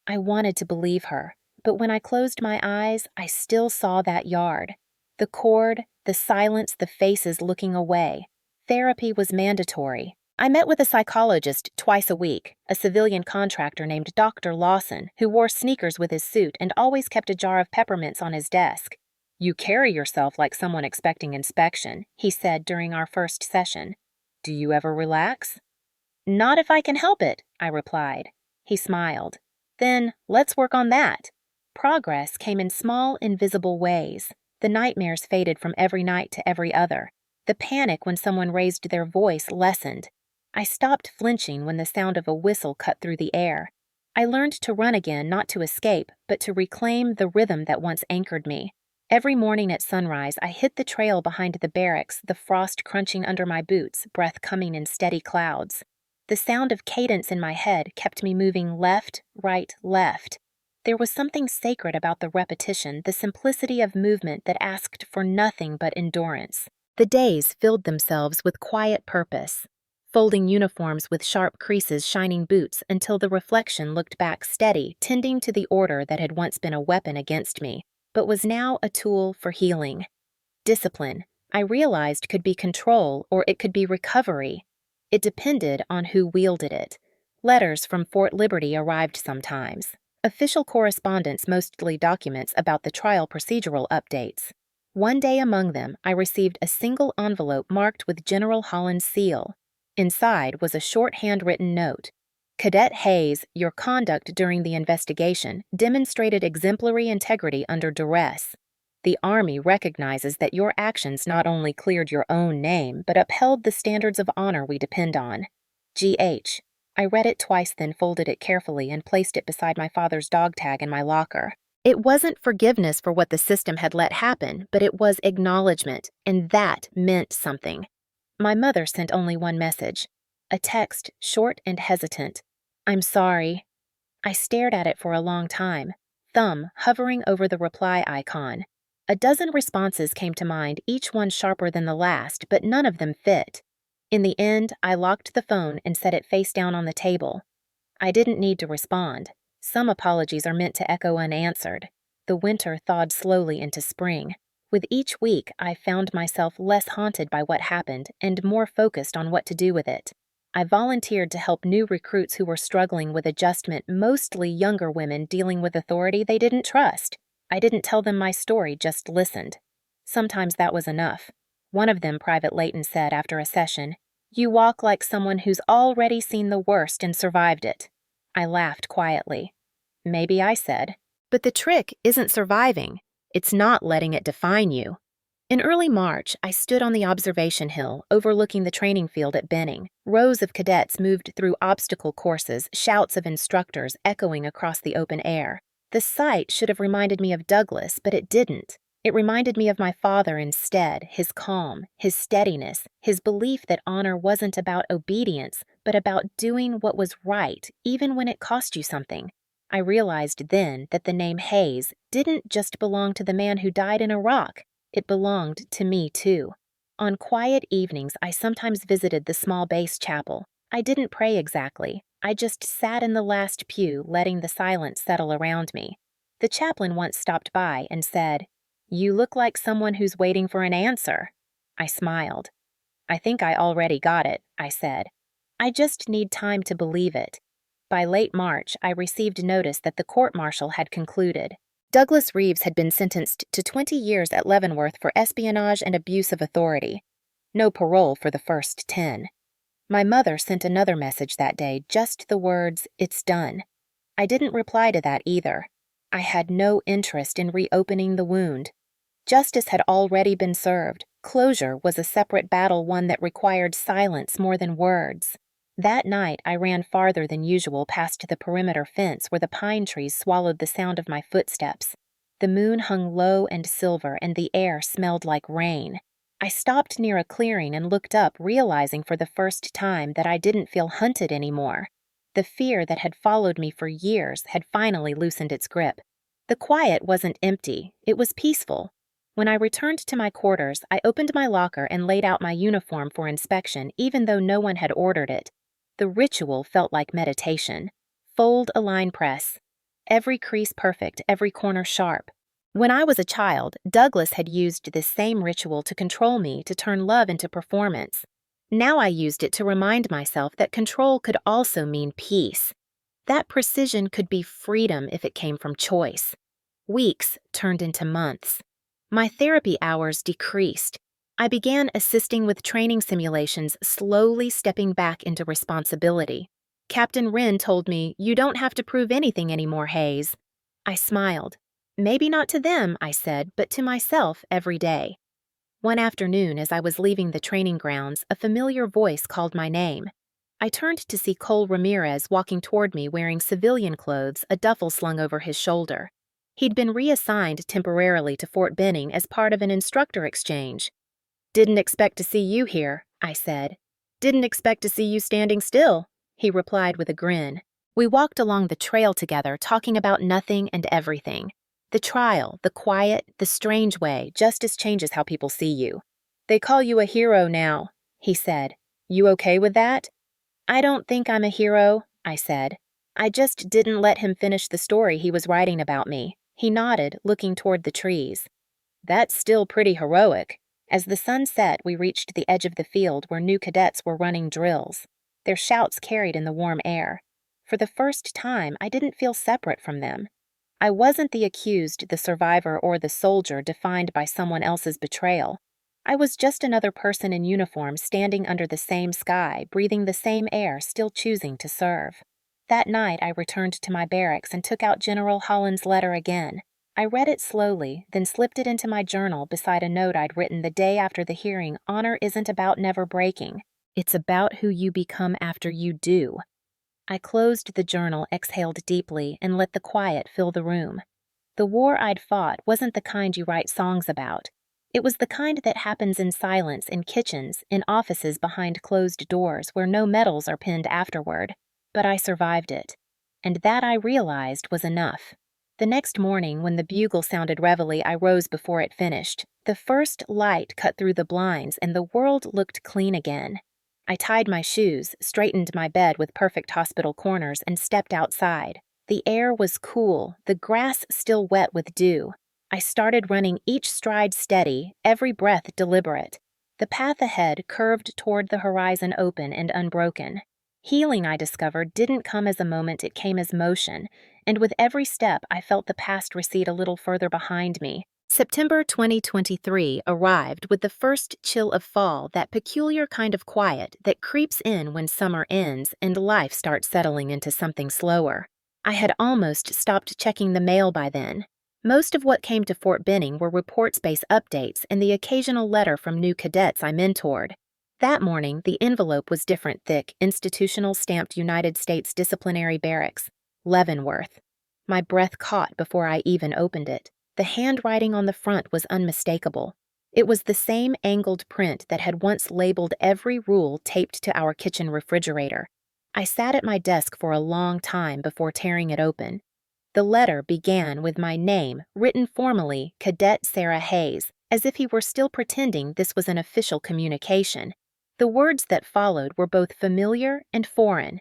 I wanted to believe her, but when I closed my eyes, I still saw that yard. The cord, the silence, the faces looking away. Therapy was mandatory. I met with a psychologist twice a week, a civilian contractor named Dr. Lawson, who wore sneakers with his suit and always kept a jar of peppermints on his desk. "You carry yourself like someone expecting inspection," he said during our first session. "Do you ever relax?" "Not if I can help it," I replied. He smiled. "Then let's work on that." Progress came in small, invisible ways. The nightmares faded from every night to every other. The panic when someone raised their voice lessened. I stopped flinching when the sound of a whistle cut through the air. I learned to run again, not to escape, but to reclaim the rhythm that once anchored me. Every morning at sunrise, I hit the trail behind the barracks, the frost crunching under my boots, breath coming in steady clouds. The sound of cadence in my head kept me moving left, right, left. There was something sacred about the repetition, the simplicity of movement that asked for nothing but endurance. The days filled themselves with quiet purpose. Folding uniforms with sharp creases, shining boots until the reflection looked back steady, tending to the order that had once been a weapon against me, but was now a tool for healing. Discipline, I realized, could be control or it could be recovery. It depended on who wielded it. Letters from Fort Liberty arrived sometimes. Official correspondence, mostly documents about the trial procedural updates. One day among them, I received a single envelope marked with General Holland's seal. Inside was a short handwritten note. "Cadet Hayes, your conduct during the investigation demonstrated exemplary integrity under duress. The Army recognizes that your actions not only cleared your own name, but upheld the standards of honor we depend on. G.H." I read it twice, then folded it carefully and placed it beside my father's dog tag in my locker. It wasn't forgiveness for what the system had let happen, but it was acknowledgement, and that meant something. My mother sent only one message. A text, short and hesitant. "I'm sorry." I stared at it for a long time, thumb hovering over the reply icon. A dozen responses came to mind, each one sharper than the last, but none of them fit. In the end, I locked the phone and set it face down on the table. I didn't need to respond. Some apologies are meant to echo unanswered. The winter thawed slowly into spring. With each week, I found myself less haunted by what happened and more focused on what to do with it. I volunteered to help new recruits who were struggling with adjustment, mostly younger women dealing with authority they didn't trust. I didn't tell them my story, just listened. Sometimes that was enough. One of them, Private Layton, said after a session, "You walk like someone who's already seen the worst and survived it." I laughed quietly. "Maybe," I said. "But the trick isn't surviving. It's not letting it define you." In early March, I stood on the observation hill overlooking the training field at Benning. Rows of cadets moved through obstacle courses, shouts of instructors echoing across the open air. The sight should have reminded me of Douglas, but it didn't. It reminded me of my father instead, his calm, his steadiness, his belief that honor wasn't about obedience, but about doing what was right, even when it cost you something. I realized then that the name Hayes didn't just belong to the man who died in Iraq. It belonged to me, too. On quiet evenings, I sometimes visited the small base chapel. I didn't pray exactly. I just sat in the last pew, letting the silence settle around me. The chaplain once stopped by and said, "You look like someone who's waiting for an answer." I smiled. "I think I already got it," I said. "I just need time to believe it." By late March, I received notice that the court-martial had concluded. Douglas Reeves had been sentenced to 20 years at Leavenworth for espionage and abuse of authority. No parole for the first 10. My mother sent another message that day, just the words, "It's done." I didn't reply to that either. I had no interest in reopening the wound. Justice had already been served. Closure was a separate battle, one that required silence more than words. That night, I ran farther than usual past the perimeter fence where the pine trees swallowed the sound of my footsteps. The moon hung low and silver, and the air smelled like rain. I stopped near a clearing and looked up, realizing for the first time that I didn't feel hunted anymore. The fear that had followed me for years had finally loosened its grip. The quiet wasn't empty, it was peaceful. When I returned to my quarters, I opened my locker and laid out my uniform for inspection, even though no one had ordered it. The ritual felt like meditation. Fold a line press. Every crease perfect, every corner sharp. When I was a child, Douglas had used this same ritual to control me, to turn love into performance. Now I used it to remind myself that control could also mean peace. That precision could be freedom if it came from choice. Weeks turned into months. My therapy hours decreased. I began assisting with training simulations, slowly stepping back into responsibility. Captain Wren told me, "You don't have to prove anything anymore, Hayes." I smiled. "Maybe not to them," I said, "but to myself every day." One afternoon, as I was leaving the training grounds, a familiar voice called my name. I turned to see Cole Ramirez walking toward me wearing civilian clothes, a duffel slung over his shoulder. He'd been reassigned temporarily to Fort Benning as part of an instructor exchange. "Didn't expect to see you here," I said. "Didn't expect to see you standing still," he replied with a grin. We walked along the trail together, talking about nothing and everything. The trial, the quiet, the strange way justice changes how people see you. "They call you a hero now," he said. "You okay with that?" "I don't think I'm a hero," I said. "I just didn't let him finish the story he was writing about me." He nodded, looking toward the trees. "That's still pretty heroic." As the sun set, we reached the edge of the field where new cadets were running drills. Their shouts carried in the warm air. For the first time, I didn't feel separate from them. I wasn't the accused, the survivor, or the soldier defined by someone else's betrayal. I was just another person in uniform standing under the same sky, breathing the same air, still choosing to serve. That night, I returned to my barracks and took out General Holland's letter again. I read it slowly, then slipped it into my journal beside a note I'd written the day after the hearing. Honor isn't about never breaking. It's about who you become after you do. I closed the journal, exhaled deeply, and let the quiet fill the room. The war I'd fought wasn't the kind you write songs about. It was the kind that happens in silence, in kitchens, in offices behind closed doors where no medals are pinned afterward. But I survived it. And that, I realized, was enough. The next morning, when the bugle sounded reveille, I rose before it finished. The first light cut through the blinds, and the world looked clean again. I tied my shoes, straightened my bed with perfect hospital corners, and stepped outside. The air was cool, the grass still wet with dew. I started running, each stride steady, every breath deliberate. The path ahead curved toward the horizon, open and unbroken. Healing, I discovered, didn't come as a moment, it came as motion, and with every step I felt the past recede a little further behind me. September 2023 arrived with the first chill of fall, that peculiar kind of quiet that creeps in when summer ends and life starts settling into something slower. I had almost stopped checking the mail by then. Most of what came to Fort Benning were report-based updates and the occasional letter from new cadets I mentored. That morning, the envelope was different, thick, institutional stamped United States Disciplinary Barracks, Leavenworth. My breath caught before I even opened it. The handwriting on the front was unmistakable. It was the same angled print that had once labeled every rule taped to our kitchen refrigerator. I sat at my desk for a long time before tearing it open. The letter began with my name, written formally, Cadet Sarah Hayes, as if he were still pretending this was an official communication. The words that followed were both familiar and foreign.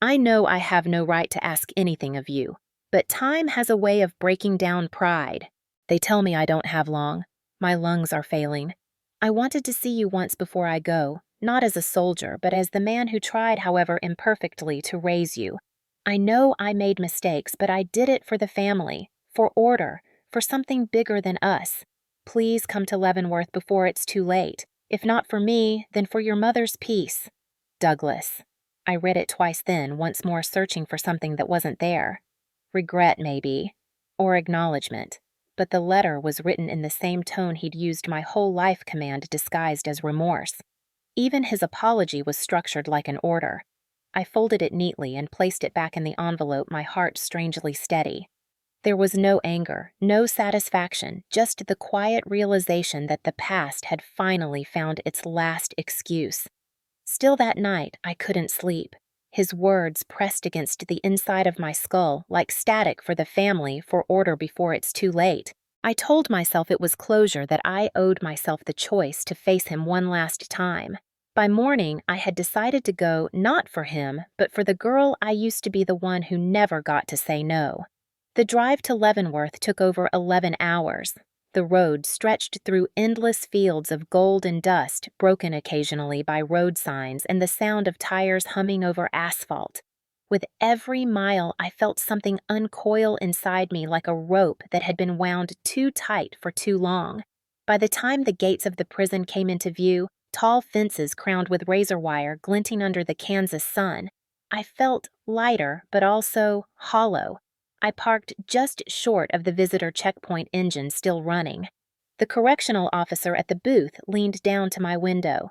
"I know I have no right to ask anything of you, but time has a way of breaking down pride. They tell me I don't have long. My lungs are failing. I wanted to see you once before I go, not as a soldier, but as the man who tried, however imperfectly, to raise you. I know I made mistakes, but I did it for the family, for order, for something bigger than us. Please come to Leavenworth before it's too late. If not for me, then for your mother's peace. Douglas." I read it twice then, once more searching for something that wasn't there. Regret, maybe, or acknowledgement. But the letter was written in the same tone he'd used my whole life command disguised as remorse. Even his apology was structured like an order. I folded it neatly and placed it back in the envelope, my heart strangely steady. There was no anger, no satisfaction, just the quiet realization that the past had finally found its last excuse. Still that night, I couldn't sleep. His words pressed against the inside of my skull like static for the family, for order before it's too late. I told myself it was closure, that I owed myself the choice to face him one last time. By morning, I had decided to go not for him, but for the girl I used to be, the one who never got to say no. The drive to Leavenworth took over 11 hours. The road stretched through endless fields of gold and dust, broken occasionally by road signs and the sound of tires humming over asphalt. With every mile, I felt something uncoil inside me like a rope that had been wound too tight for too long. By the time the gates of the prison came into view, tall fences crowned with razor wire glinting under the Kansas sun, I felt lighter but also hollow. I parked just short of the visitor checkpoint engine still running. The correctional officer at the booth leaned down to my window.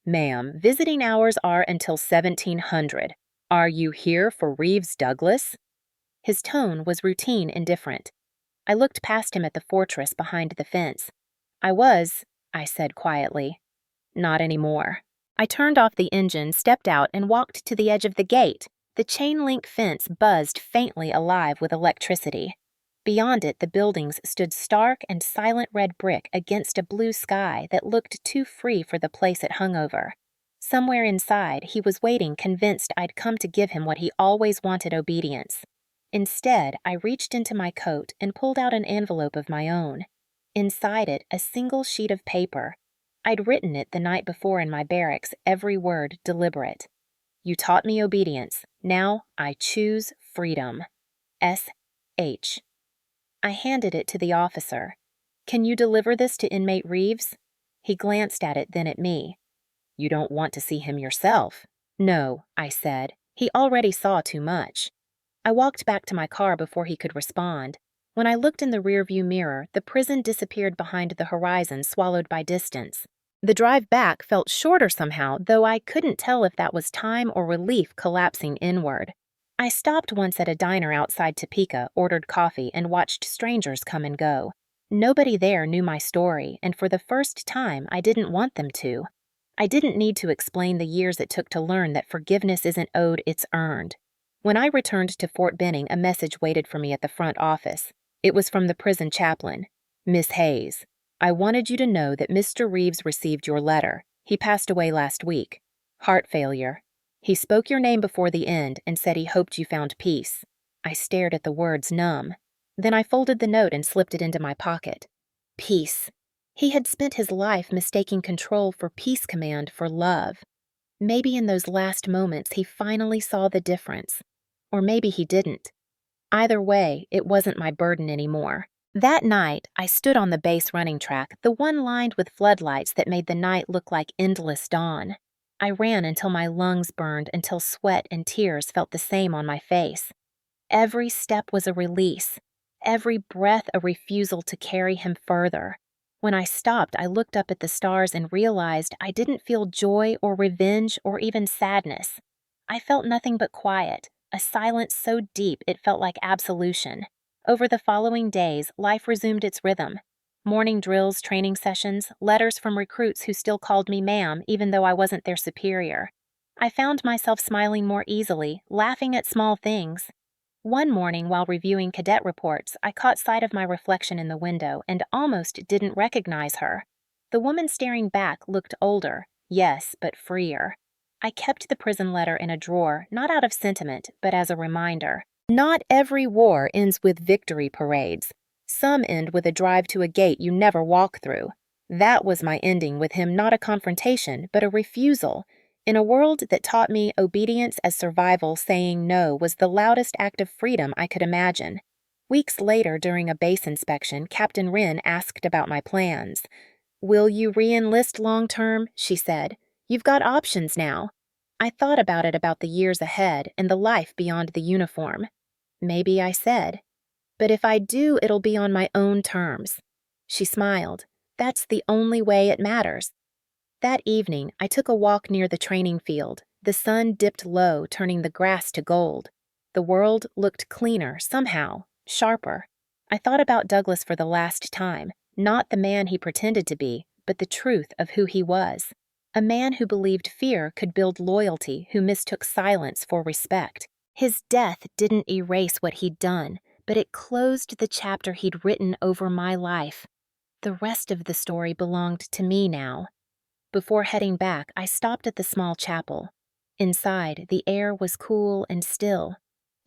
"Ma'am, visiting hours are until 1700. Are you here for Reeves Douglas?" His tone was routine indifferent. I looked past him at the fortress behind the fence. "I was," I said quietly. "Not anymore." I turned off the engine, stepped out, and walked to the edge of the gate. The chain-link fence buzzed faintly alive with electricity. Beyond it, the buildings stood stark and silent red brick against a blue sky that looked too free for the place it hung over. Somewhere inside, he was waiting, convinced I'd come to give him what he always wanted: obedience. Instead, I reached into my coat and pulled out an envelope of my own. Inside it, a single sheet of paper. I'd written it the night before in my barracks, every word deliberate. "You taught me obedience. Now I choose freedom. S.H." I handed it to the officer. "Can you deliver this to inmate Reeves?" He glanced at it, then at me. "You don't want to see him yourself?" "No," I said. He already saw too much. I walked back to my car before he could respond. When I looked in the rearview mirror, the prison disappeared behind the horizon, swallowed by distance. The drive back felt shorter somehow, though I couldn't tell if that was time or relief collapsing inward. I stopped once at a diner outside Topeka, ordered coffee, and watched strangers come and go. Nobody there knew my story, and for the first time, I didn't want them to. I didn't need to explain the years it took to learn that forgiveness isn't owed, it's earned. When I returned to Fort Benning, a message waited for me at the front office. It was from the prison chaplain. "Miss Hayes, I wanted you to know that Mr. Reeves received your letter. He passed away last week. Heart failure. He spoke your name before the end and said he hoped you found peace." I stared at the words, numb. Then I folded the note and slipped it into my pocket. Peace. He had spent his life mistaking control for peace command for love. Maybe in those last moments he finally saw the difference. Or maybe he didn't. Either way, it wasn't my burden anymore. That night, I stood on the base running track, the one lined with floodlights that made the night look like endless dawn. I ran until my lungs burned, until sweat and tears felt the same on my face. Every step was a release, every breath a refusal to carry him further. When I stopped, I looked up at the stars and realized I didn't feel joy or revenge or even sadness. I felt nothing but quiet, a silence so deep it felt like absolution. Over the following days, life resumed its rhythm. Morning drills, training sessions, letters from recruits who still called me ma'am even though I wasn't their superior. I found myself smiling more easily, laughing at small things. One morning while reviewing cadet reports, I caught sight of my reflection in the window and almost didn't recognize her. The woman staring back looked older, yes, but freer. I kept the prison letter in a drawer, not out of sentiment, but as a reminder. Not every war ends with victory parades. Some end with a drive to a gate you never walk through. That was my ending with him, not a confrontation, but a refusal. In a world that taught me obedience as survival, saying no was the loudest act of freedom I could imagine. Weeks later, during a base inspection, Captain Wren asked about my plans. "Will you re-enlist long-term?" she said. "You've got options now." I thought about it, about the years ahead and the life beyond the uniform. "Maybe," I said. "But if I do, it'll be on my own terms." She smiled. "That's the only way it matters." That evening, I took a walk near the training field. The sun dipped low, turning the grass to gold. The world looked cleaner, somehow, sharper. I thought about Douglas for the last time, not the man he pretended to be, but the truth of who he was. A man who believed fear could build loyalty, who mistook silence for respect. His death didn't erase what he'd done, but it closed the chapter he'd written over my life. The rest of the story belonged to me now. Before heading back, I stopped at the small chapel. Inside, the air was cool and still.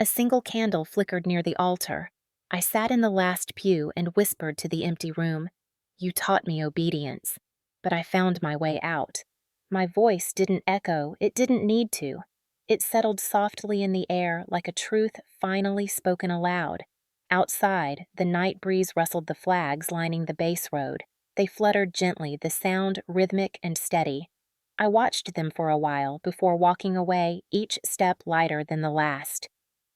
A single candle flickered near the altar. I sat in the last pew and whispered to the empty room, "You taught me obedience." But I found my way out. My voice didn't echo, it didn't need to. It settled softly in the air like a truth finally spoken aloud. Outside, the night breeze rustled the flags lining the base road. They fluttered gently, the sound rhythmic and steady. I watched them for a while before walking away, each step lighter than the last.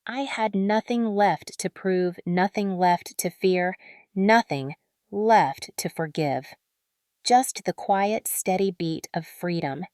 I had nothing left to prove, nothing left to fear, nothing left to forgive. Just the quiet, steady beat of freedom.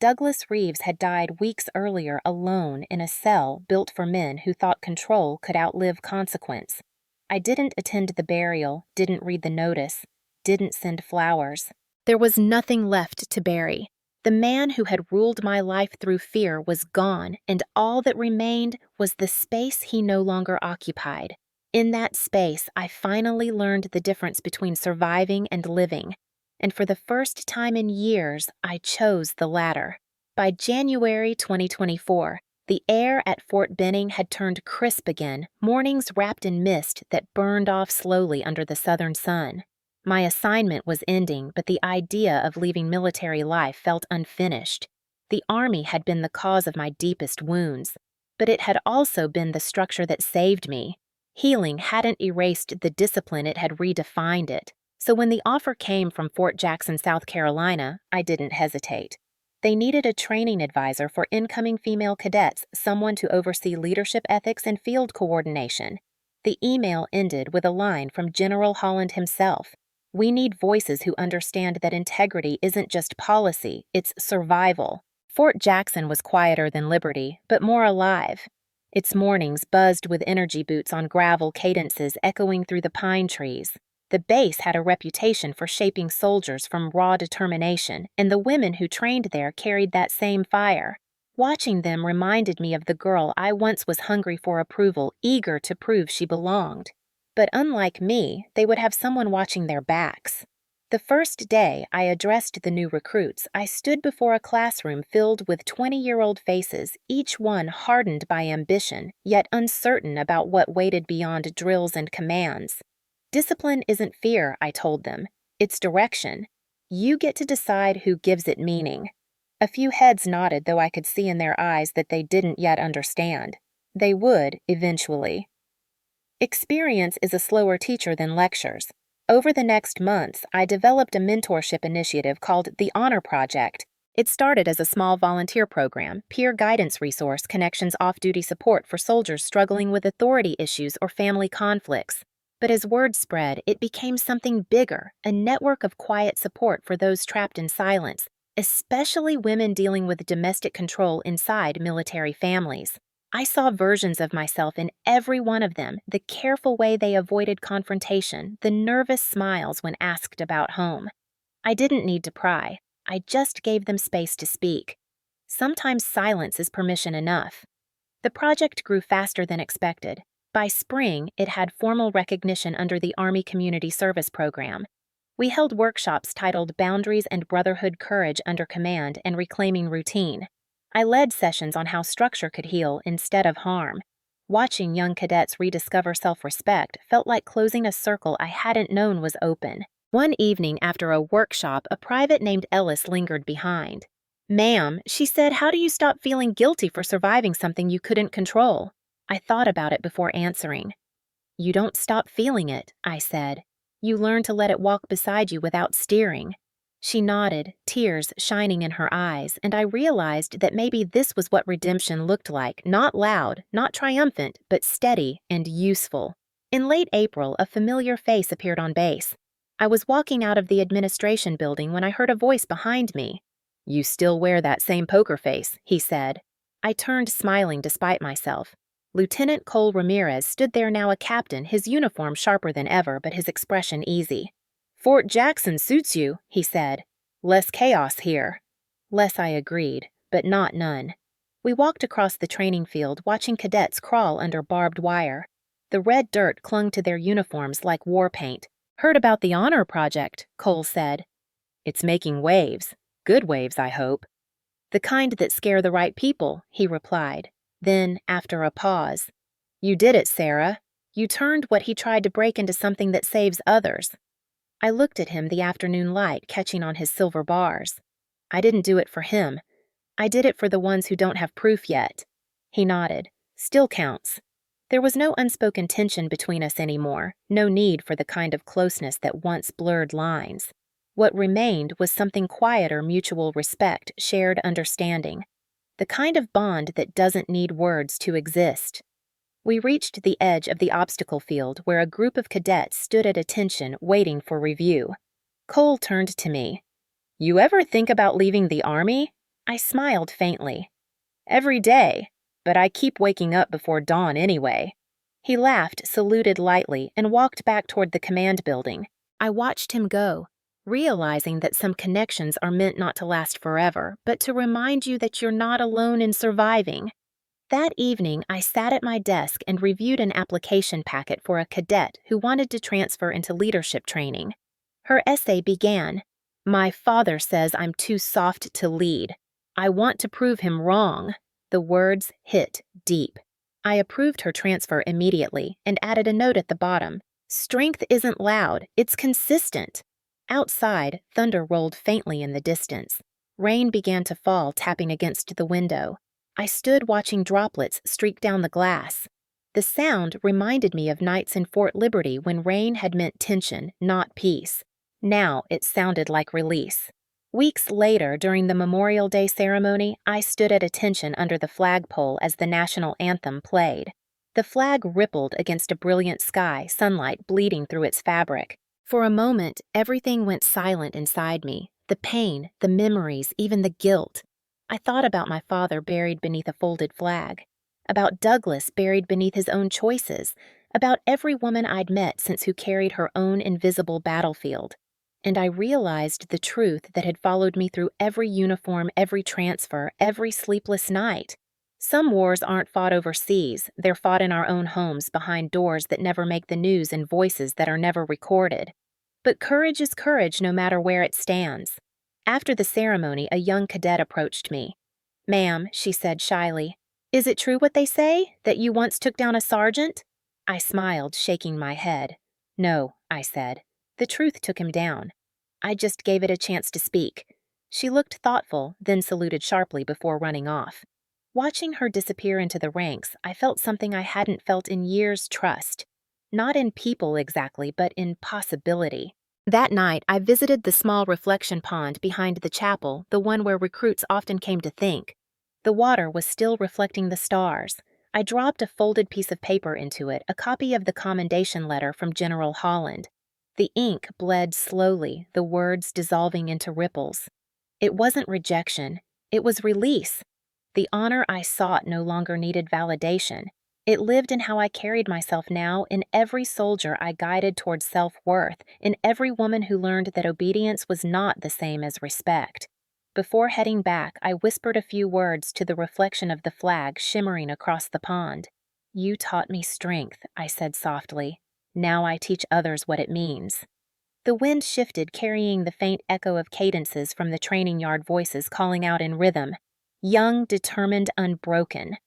Douglas Reeves had died weeks earlier alone in a cell built for men who thought control could outlive consequence. I didn't attend the burial, didn't read the notice, didn't send flowers. There was nothing left to bury. The man who had ruled my life through fear was gone, and all that remained was the space he no longer occupied. In that space, I finally learned the difference between surviving and living. And for the first time in years, I chose the latter. By January 2024, the air at Fort Benning had turned crisp again, mornings wrapped in mist that burned off slowly under the southern sun. My assignment was ending, but the idea of leaving military life felt unfinished. The Army had been the cause of my deepest wounds, but it had also been the structure that saved me. Healing hadn't erased the discipline, it had redefined it. So when the offer came from Fort Jackson, South Carolina, I didn't hesitate. They needed a training advisor for incoming female cadets, someone to oversee leadership ethics and field coordination. The email ended with a line from General Holland himself. "We need voices who understand that integrity isn't just policy, it's survival." Fort Jackson was quieter than Liberty, but more alive. Its mornings buzzed with energy boots on gravel cadences echoing through the pine trees. The base had a reputation for shaping soldiers from raw determination, and the women who trained there carried that same fire. Watching them reminded me of the girl I once was hungry for approval, eager to prove she belonged. But unlike me, they would have someone watching their backs. The first day I addressed the new recruits, I stood before a classroom filled with 20-year-old faces, each one hardened by ambition, yet uncertain about what waited beyond drills and commands. Discipline isn't fear, I told them. It's direction. You get to decide who gives it meaning. A few heads nodded, though I could see in their eyes that they didn't yet understand. They would, eventually. Experience is a slower teacher than lectures. Over the next months, I developed a mentorship initiative called the Honor Project. It started as a small volunteer program, peer guidance resource, connections, off-duty support for soldiers struggling with authority issues or family conflicts. But as word spread, it became something bigger, a network of quiet support for those trapped in silence, especially women dealing with domestic control inside military families. I saw versions of myself in every one of them, the careful way they avoided confrontation, the nervous smiles when asked about home. I didn't need to pry. I just gave them space to speak. Sometimes silence is permission enough. The project grew faster than expected. By spring, it had formal recognition under the Army Community Service Program. We held workshops titled Boundaries and Brotherhood Courage Under Command and Reclaiming Routine. I led sessions on how structure could heal instead of harm. Watching young cadets rediscover self-respect felt like closing a circle I hadn't known was open. One evening after a workshop, a private named Ellis lingered behind. "Ma'am," she said, "how do you stop feeling guilty for surviving something you couldn't control?" I thought about it before answering. "You don't stop feeling it," I said. "You learn to let it walk beside you without steering." She nodded, tears shining in her eyes, and I realized that maybe this was what redemption looked like, not loud, not triumphant, but steady and useful. In late April, a familiar face appeared on base. I was walking out of the administration building when I heard a voice behind me. "You still wear that same poker face," he said. I turned, smiling despite myself. Lieutenant Cole Ramirez stood there, now a captain, his uniform sharper than ever but his expression easy. "Fort Jackson suits you," he said. "Less chaos here." Less, I agreed, but not none. We walked across the training field, watching cadets crawl under barbed wire. The red dirt clung to their uniforms like war paint. "Heard about the honor project," Cole said. "It's making waves. Good waves, I hope." "The kind that scare the right people," he replied. Then, after a pause, "You did it, Sarah. You turned what he tried to break into something that saves others." I looked at him, the afternoon light catching on his silver bars. "I didn't do it for him. I did it for the ones who don't have proof yet." He nodded. "Still counts." There was no unspoken tension between us anymore, no need for the kind of closeness that once blurred lines. What remained was something quieter: mutual respect, shared understanding. The kind of bond that doesn't need words to exist. We reached the edge of the obstacle field where a group of cadets stood at attention, waiting for review. Cole turned to me. "You ever think about leaving the Army?" I smiled faintly. "Every day, but I keep waking up before dawn anyway." He laughed, saluted lightly, and walked back toward the command building. I watched him go, realizing that some connections are meant not to last forever, but to remind you that you're not alone in surviving. That evening, I sat at my desk and reviewed an application packet for a cadet who wanted to transfer into leadership training. Her essay began, "My father says I'm too soft to lead. I want to prove him wrong." The words hit deep. I approved her transfer immediately and added a note at the bottom. "Strength isn't loud, it's consistent." Outside, thunder rolled faintly in the distance. Rain began to fall, tapping against the window. I stood watching droplets streak down the glass. The sound reminded me of nights in Fort Liberty when rain had meant tension, not peace. Now it sounded like release. Weeks later, during the Memorial Day ceremony, I stood at attention under the flagpole as the national anthem played. The flag rippled against a brilliant sky, sunlight bleeding through its fabric. For a moment, everything went silent inside me. The pain, the memories, even the guilt. I thought about my father buried beneath a folded flag, about Douglas buried beneath his own choices, about every woman I'd met since who carried her own invisible battlefield. And I realized the truth that had followed me through every uniform, every transfer, every sleepless night. Some wars aren't fought overseas, they're fought in our own homes, behind doors that never make the news and voices that are never recorded. But courage is courage no matter where it stands. After the ceremony, a young cadet approached me. "Ma'am," she said shyly, "is it true what they say, that you once took down a sergeant?" I smiled, shaking my head. "No," I said. "The truth took him down. I just gave it a chance to speak." She looked thoughtful, then saluted sharply before running off. Watching her disappear into the ranks, I felt something I hadn't felt in years: trust. Not in people exactly, but in possibility. That night, I visited the small reflection pond behind the chapel, the one where recruits often came to think. The water was still reflecting the stars. I dropped a folded piece of paper into it, a copy of the commendation letter from General Holland. The ink bled slowly, the words dissolving into ripples. It wasn't rejection. It was release. The honor I sought no longer needed validation. It lived in how I carried myself now, in every soldier I guided towards self-worth, in every woman who learned that obedience was not the same as respect. Before heading back, I whispered a few words to the reflection of the flag shimmering across the pond. "You taught me strength," I said softly. "Now I teach others what it means." The wind shifted, carrying the faint echo of cadences from the training yard voices calling out in rhythm. "Young, determined, unbroken."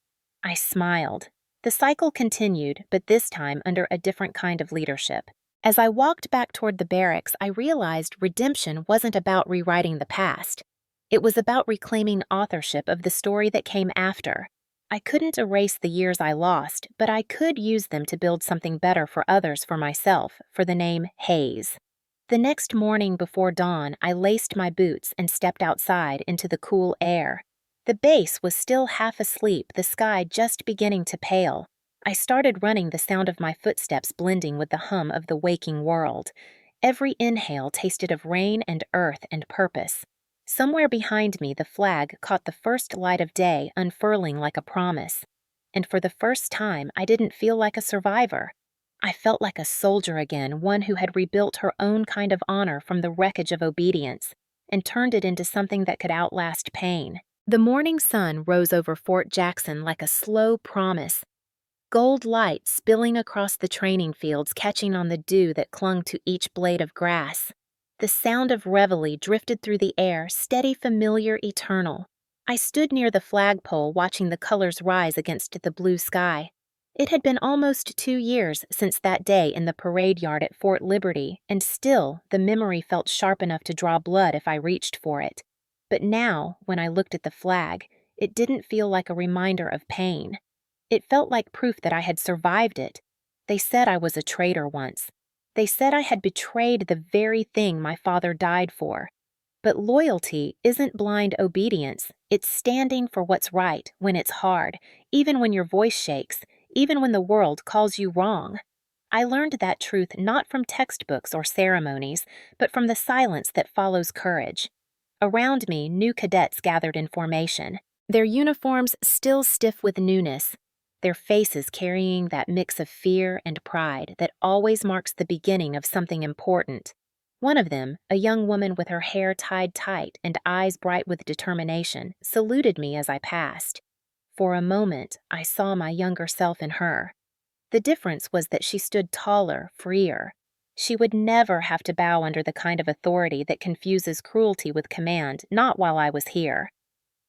I smiled. The cycle continued, but this time under a different kind of leadership. As I walked back toward the barracks, I realized redemption wasn't about rewriting the past. It was about reclaiming authorship of the story that came after. I couldn't erase the years I lost, but I could use them to build something better for others, for myself, for the name Hayes. The next morning before dawn, I laced my boots and stepped outside into the cool air. The base was still half asleep, the sky just beginning to pale. I started running, the sound of my footsteps blending with the hum of the waking world. Every inhale tasted of rain and earth and purpose. Somewhere behind me, the flag caught the first light of day, unfurling like a promise. And for the first time, I didn't feel like a survivor. I felt like a soldier again, one who had rebuilt her own kind of honor from the wreckage of obedience and turned it into something that could outlast pain. The morning sun rose over Fort Jackson like a slow promise, gold light spilling across the training fields, catching on the dew that clung to each blade of grass. The sound of reveille drifted through the air, steady, familiar, eternal. I stood near the flagpole, watching the colors rise against the blue sky. It had been almost 2 years since that day in the parade yard at Fort Liberty, and still the memory felt sharp enough to draw blood if I reached for it. But now, when I looked at the flag, it didn't feel like a reminder of pain. It felt like proof that I had survived it. They said I was a traitor once. They said I had betrayed the very thing my father died for. But loyalty isn't blind obedience. It's standing for what's right when it's hard, even when your voice shakes, even when the world calls you wrong. I learned that truth not from textbooks or ceremonies, but from the silence that follows courage. Around me, new cadets gathered in formation, their uniforms still stiff with newness, their faces carrying that mix of fear and pride that always marks the beginning of something important. One of them, a young woman with her hair tied tight and eyes bright with determination, saluted me as I passed. For a moment, I saw my younger self in her. The difference was that she stood taller, freer. She would never have to bow under the kind of authority that confuses cruelty with command, not while I was here.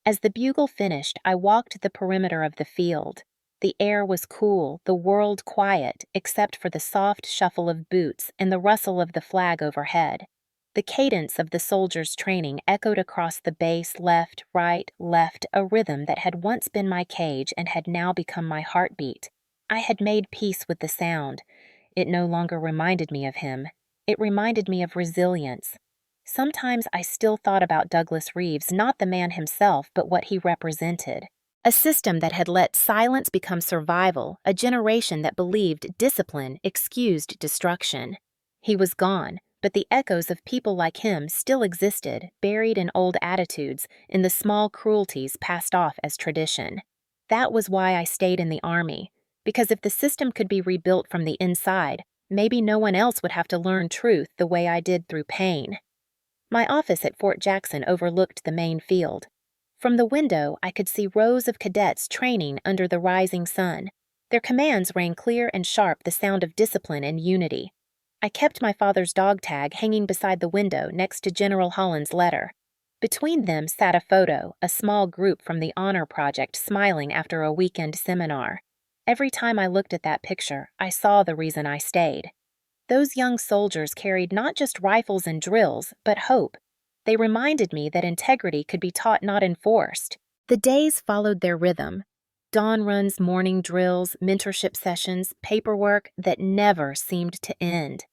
As the bugle finished, I walked the perimeter of the field. The air was cool, the world quiet, except for the soft shuffle of boots and the rustle of the flag overhead. The cadence of the soldiers' training echoed across the base, left, right, left, a rhythm that had once been my cage and had now become my heartbeat. I had made peace with the sound. It no longer reminded me of him. It reminded me of resilience. Sometimes I still thought about Douglas Reeves, not the man himself, but what he represented. A system that had let silence become survival, a generation that believed discipline excused destruction. He was gone, but the echoes of people like him still existed, buried in old attitudes, in the small cruelties passed off as tradition. That was why I stayed in the Army, because if the system could be rebuilt from the inside, maybe no one else would have to learn truth the way I did through pain. My office at Fort Jackson overlooked the main field. From the window, I could see rows of cadets training under the rising sun. Their commands rang clear and sharp, the sound of discipline and unity. I kept my father's dog tag hanging beside the window next to General Holland's letter. Between them sat a photo, a small group from the Honor Project smiling after a weekend seminar. Every time I looked at that picture, I saw the reason I stayed. Those young soldiers carried not just rifles and drills, but hope. They reminded me that integrity could be taught, not enforced. The days followed their rhythm. Dawn runs, morning drills, mentorship sessions, paperwork that never seemed to end.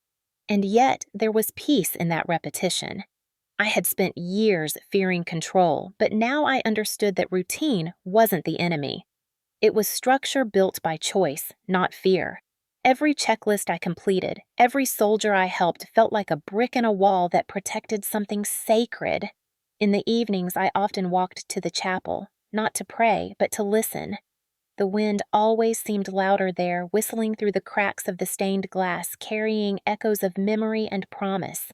And yet, there was peace in that repetition. I had spent years fearing control, but now I understood that routine wasn't the enemy. It was structure built by choice, not fear. Every checklist I completed, every soldier I helped felt like a brick in a wall that protected something sacred. In the evenings, I often walked to the chapel, not to pray, but to listen. The wind always seemed louder there, whistling through the cracks of the stained glass, carrying echoes of memory and promise.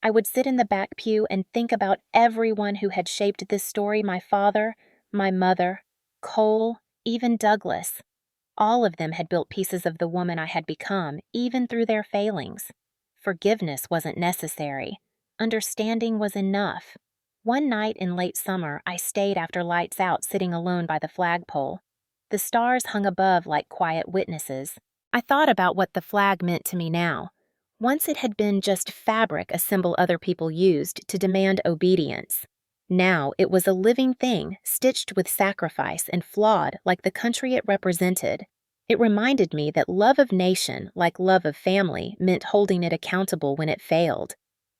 I would sit in the back pew and think about everyone who had shaped this story: my father, my mother, Cole, even Douglas. All of them had built pieces of the woman I had become, even through their failings. Forgiveness wasn't necessary. Understanding was enough. One night in late summer, I stayed after lights out, sitting alone by the flagpole. The stars hung above like quiet witnesses. I thought about what the flag meant to me now. Once it had been just fabric, a symbol other people used to demand obedience. Now it was a living thing, stitched with sacrifice and flawed like the country it represented. It reminded me that love of nation, like love of family, meant holding it accountable when it failed.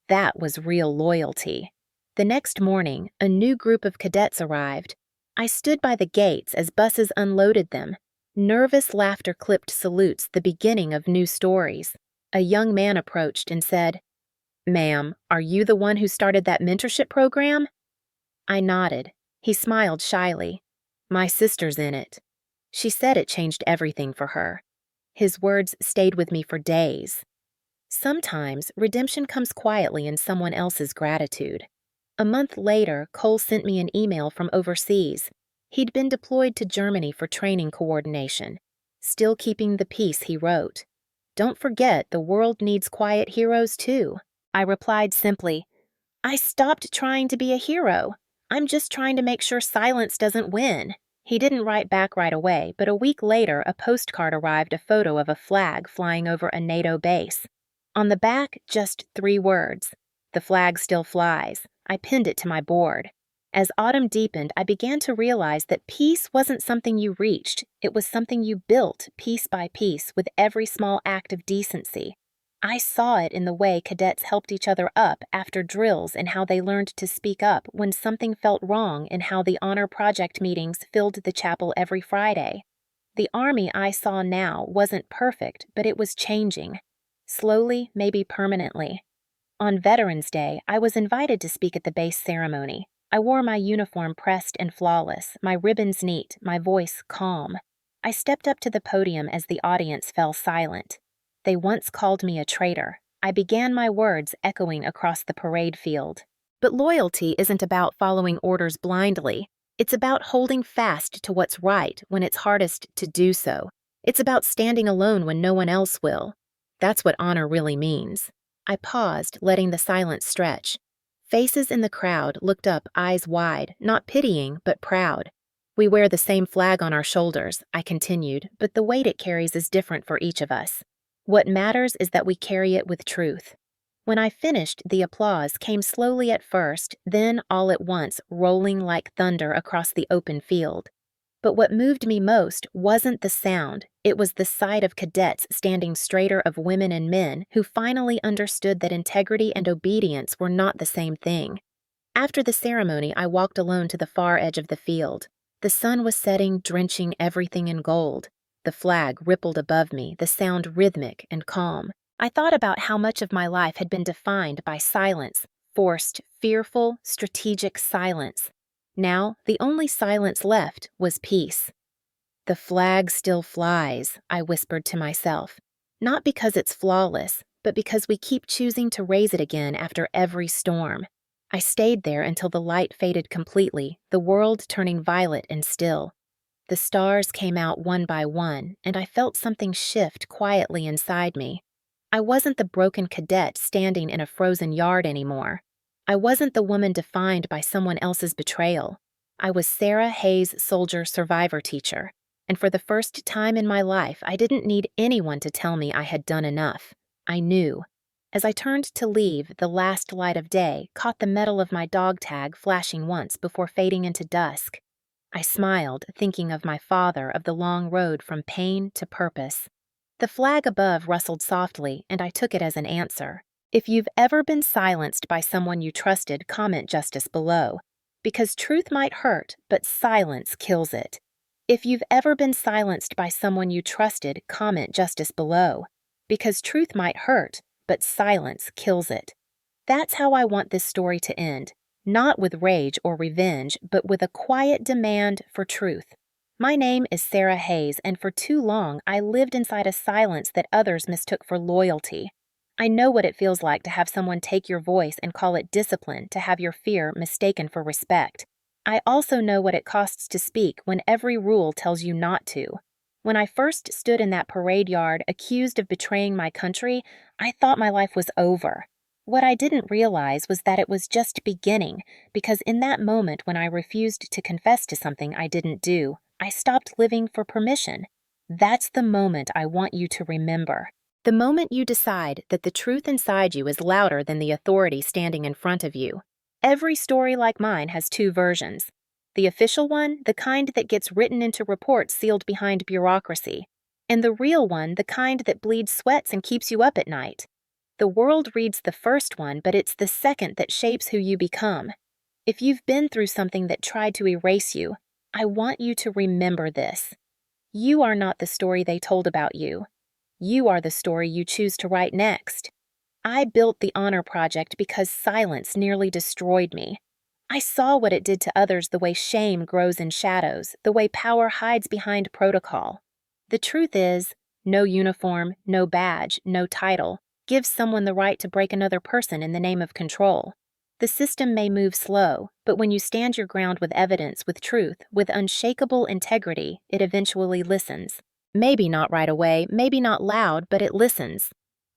That was real loyalty. The next morning, a new group of cadets arrived. I stood by the gates as buses unloaded them. Nervous laughter clipped salutes, the beginning of new stories. A young man approached and said, "Ma'am, are you the one who started that mentorship program?" I nodded. He smiled shyly. My sister's in it. She said it changed everything for her. His words stayed with me for days. Sometimes redemption comes quietly in someone else's gratitude. A month later, Cole sent me an email from overseas. He'd been deployed to Germany for training coordination. Still keeping the peace, he wrote. Don't forget, the world needs quiet heroes too. I replied simply, I stopped trying to be a hero. I'm just trying to make sure silence doesn't win. He didn't write back right away, but a week later, a postcard arrived, a photo of a flag flying over a NATO base. On the back, just 3 words. The flag still flies. I pinned it to my board. As autumn deepened, I began to realize that peace wasn't something you reached. It was something you built piece by piece with every small act of decency. I saw it in the way cadets helped each other up after drills and how they learned to speak up when something felt wrong and how the honor project meetings filled the chapel every Friday. The army I saw now wasn't perfect, but it was changing. Slowly, maybe permanently. On Veterans Day, I was invited to speak at the base ceremony. I wore my uniform pressed and flawless, my ribbons neat, my voice calm. I stepped up to the podium as the audience fell silent. They once called me a traitor. I began my words echoing across the parade field. But loyalty isn't about following orders blindly. It's about holding fast to what's right when it's hardest to do so. It's about standing alone when no one else will. That's what honor really means. I paused, letting the silence stretch. Faces in the crowd looked up, eyes wide, not pitying, but proud. We wear the same flag on our shoulders, I continued, but the weight it carries is different for each of us. What matters is that we carry it with truth. When I finished, the applause came slowly at first, then all at once, rolling like thunder across the open field. But what moved me most wasn't the sound, it was the sight of cadets standing straighter, of women and men who finally understood that integrity and obedience were not the same thing. After the ceremony, I walked alone to the far edge of the field. The sun was setting, drenching everything in gold. The flag rippled above me, the sound rhythmic and calm. I thought about how much of my life had been defined by silence, forced, fearful, strategic silence. Now, the only silence left was peace. The flag still flies, I whispered to myself. Not because it's flawless, but because we keep choosing to raise it again after every storm. I stayed there until the light faded completely, the world turning violet and still. The stars came out one by one, and I felt something shift quietly inside me. I wasn't the broken cadet standing in a frozen yard anymore. I wasn't the woman defined by someone else's betrayal. I was Sarah Hayes' soldier survivor teacher, and for the first time in my life, I didn't need anyone to tell me I had done enough. I knew. As I turned to leave, the last light of day caught the metal of my dog tag flashing once before fading into dusk. I smiled, thinking of my father, of the long road from pain to purpose. The flag above rustled softly, and I took it as an answer. If you've ever been silenced by someone you trusted, comment justice below. Because truth might hurt, but silence kills it. If you've ever been silenced by someone you trusted, comment justice below. Because truth might hurt, but silence kills it. That's how I want this story to end. Not with rage or revenge, but with a quiet demand for truth. My name is Sarah Hayes, and for too long I lived inside a silence that others mistook for loyalty. I know what it feels like to have someone take your voice and call it discipline, to have your fear mistaken for respect. I also know what it costs to speak when every rule tells you not to. When I first stood in that parade yard accused of betraying my country, I thought my life was over. What I didn't realize was that it was just beginning, because in that moment when I refused to confess to something I didn't do, I stopped living for permission. That's the moment I want you to remember. The moment you decide that the truth inside you is louder than the authority standing in front of you. Every story like mine has 2 versions. The official one, the kind that gets written into reports sealed behind bureaucracy. And the real one, the kind that bleeds sweats and keeps you up at night. The world reads the first one, but it's the second that shapes who you become. If you've been through something that tried to erase you, I want you to remember this. You are not the story they told about you. You are the story you choose to write next. I built the Honor Project because silence nearly destroyed me. I saw what it did to others, the way shame grows in shadows, the way power hides behind protocol. The truth is, no uniform, no badge, no title gives someone the right to break another person in the name of control. The system may move slow, but when you stand your ground with evidence, with truth, with unshakable integrity, it eventually listens. Maybe not right away, maybe not loud, but it listens.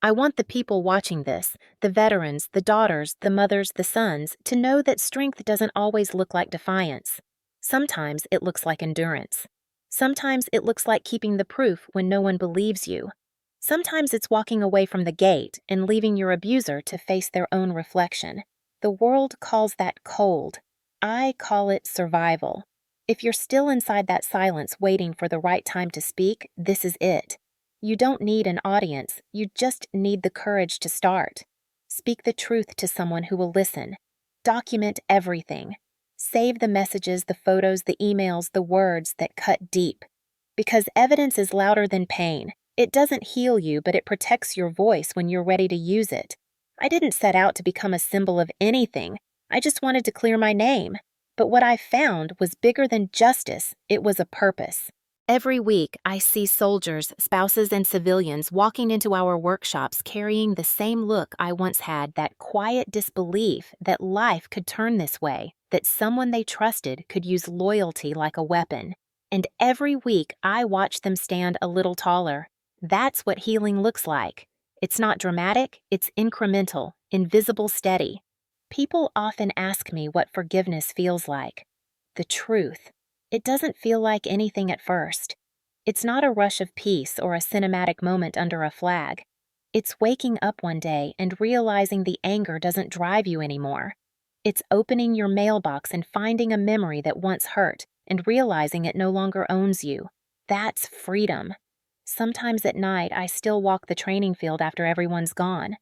I want the people watching this, the veterans, the daughters, the mothers, the sons, to know that strength doesn't always look like defiance. Sometimes it looks like endurance. Sometimes it looks like keeping the proof when no one believes you. Sometimes it's walking away from the gate and leaving your abuser to face their own reflection. The world calls that cold. I call it survival. If you're still inside that silence waiting for the right time to speak, this is it. You don't need an audience, you just need the courage to start. Speak the truth to someone who will listen. Document everything. Save the messages, the photos, the emails, the words that cut deep. Because evidence is louder than pain. It doesn't heal you, but it protects your voice when you're ready to use it. I didn't set out to become a symbol of anything. I just wanted to clear my name. But what I found was bigger than justice. It was a purpose. Every week, I see soldiers, spouses, and civilians walking into our workshops carrying the same look I once had, that quiet disbelief that life could turn this way, that someone they trusted could use loyalty like a weapon. And every week, I watch them stand a little taller. That's what healing looks like. It's not dramatic, it's incremental, invisible, steady. People often ask me what forgiveness feels like. The truth. It doesn't feel like anything at first. It's not a rush of peace or a cinematic moment under a flag. It's waking up one day and realizing the anger doesn't drive you anymore. It's opening your mailbox and finding a memory that once hurt and realizing it no longer owns you. That's freedom. Sometimes at night, I still walk the training field after everyone's gone.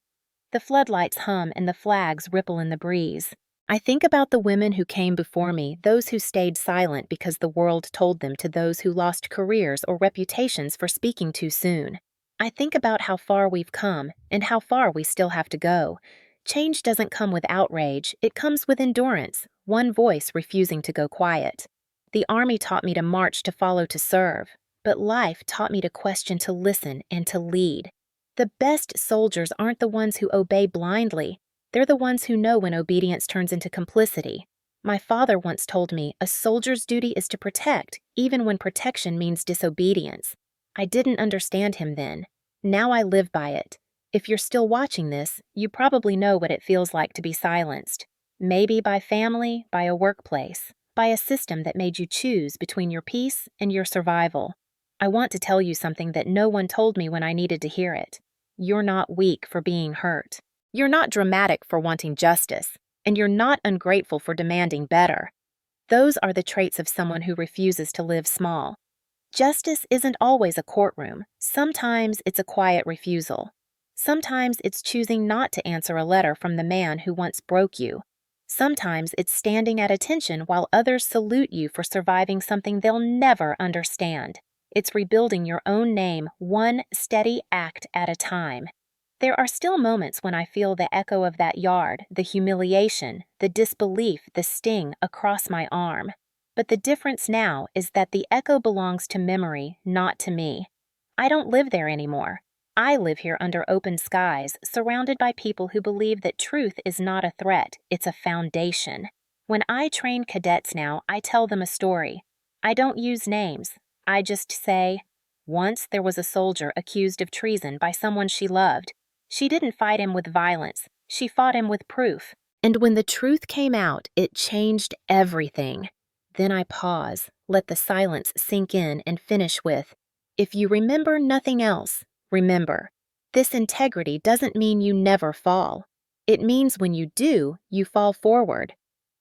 The floodlights hum and the flags ripple in the breeze. I think about the women who came before me, those who stayed silent because the world told them to, those who lost careers or reputations for speaking too soon. I think about how far we've come and how far we still have to go. Change doesn't come with outrage, it comes with endurance, one voice refusing to go quiet. The Army taught me to march, to follow, to serve, but life taught me to question, to listen, and to lead. The best soldiers aren't the ones who obey blindly. They're the ones who know when obedience turns into complicity. My father once told me a soldier's duty is to protect, even when protection means disobedience. I didn't understand him then. Now I live by it. If you're still watching this, you probably know what it feels like to be silenced. Maybe by family, by a workplace, by a system that made you choose between your peace and your survival. I want to tell you something that no one told me when I needed to hear it. You're not weak for being hurt. You're not dramatic for wanting justice, and you're not ungrateful for demanding better. Those are the traits of someone who refuses to live small. Justice isn't always a courtroom. Sometimes it's a quiet refusal. Sometimes it's choosing not to answer a letter from the man who once broke you. Sometimes it's standing at attention while others salute you for surviving something they'll never understand. It's rebuilding your own name, one steady act at a time. There are still moments when I feel the echo of that yard, the humiliation, the disbelief, the sting across my arm. But the difference now is that the echo belongs to memory, not to me. I don't live there anymore. I live here under open skies, surrounded by people who believe that truth is not a threat, it's a foundation. When I train cadets now, I tell them a story. I don't use names. I just say, once there was a soldier accused of treason by someone she loved. She didn't fight him with violence. She fought him with proof. And when the truth came out, it changed everything. Then I pause, let the silence sink in, and finish with, if you remember nothing else, remember, this integrity doesn't mean you never fall. It means when you do, you fall forward.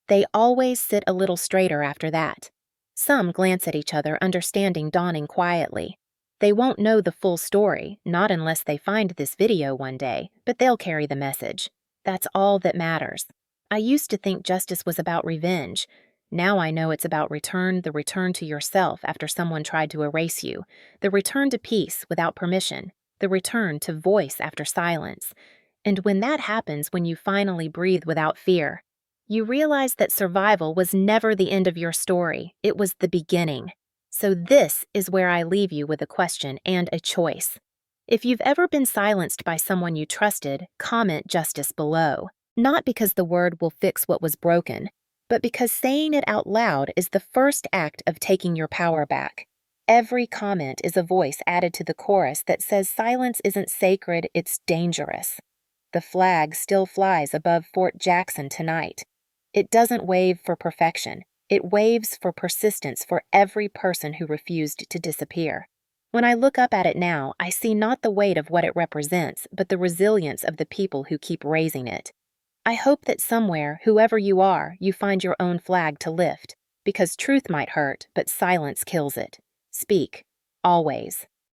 They always sit a little straighter after that. Some glance at each other, understanding dawning quietly. They won't know the full story, not unless they find this video one day, but they'll carry the message. That's all that matters. I used to think justice was about revenge. Now I know it's about return, the return to yourself after someone tried to erase you, the return to peace without permission, the return to voice after silence. And when that happens, when you finally breathe without fear, you realize that survival was never the end of your story, it was the beginning. So this is where I leave you with a question and a choice. If you've ever been silenced by someone you trusted, comment justice below. Not because the word will fix what was broken, but because saying it out loud is the first act of taking your power back. Every comment is a voice added to the chorus that says silence isn't sacred, it's dangerous. The flag still flies above Fort Jackson tonight. It doesn't wave for perfection. It waves for persistence for every person who refused to disappear. When I look up at it now, I see not the weight of what it represents, but the resilience of the people who keep raising it. I hope that somewhere, whoever you are, you find your own flag to lift, because truth might hurt, but silence kills it. Speak. Always.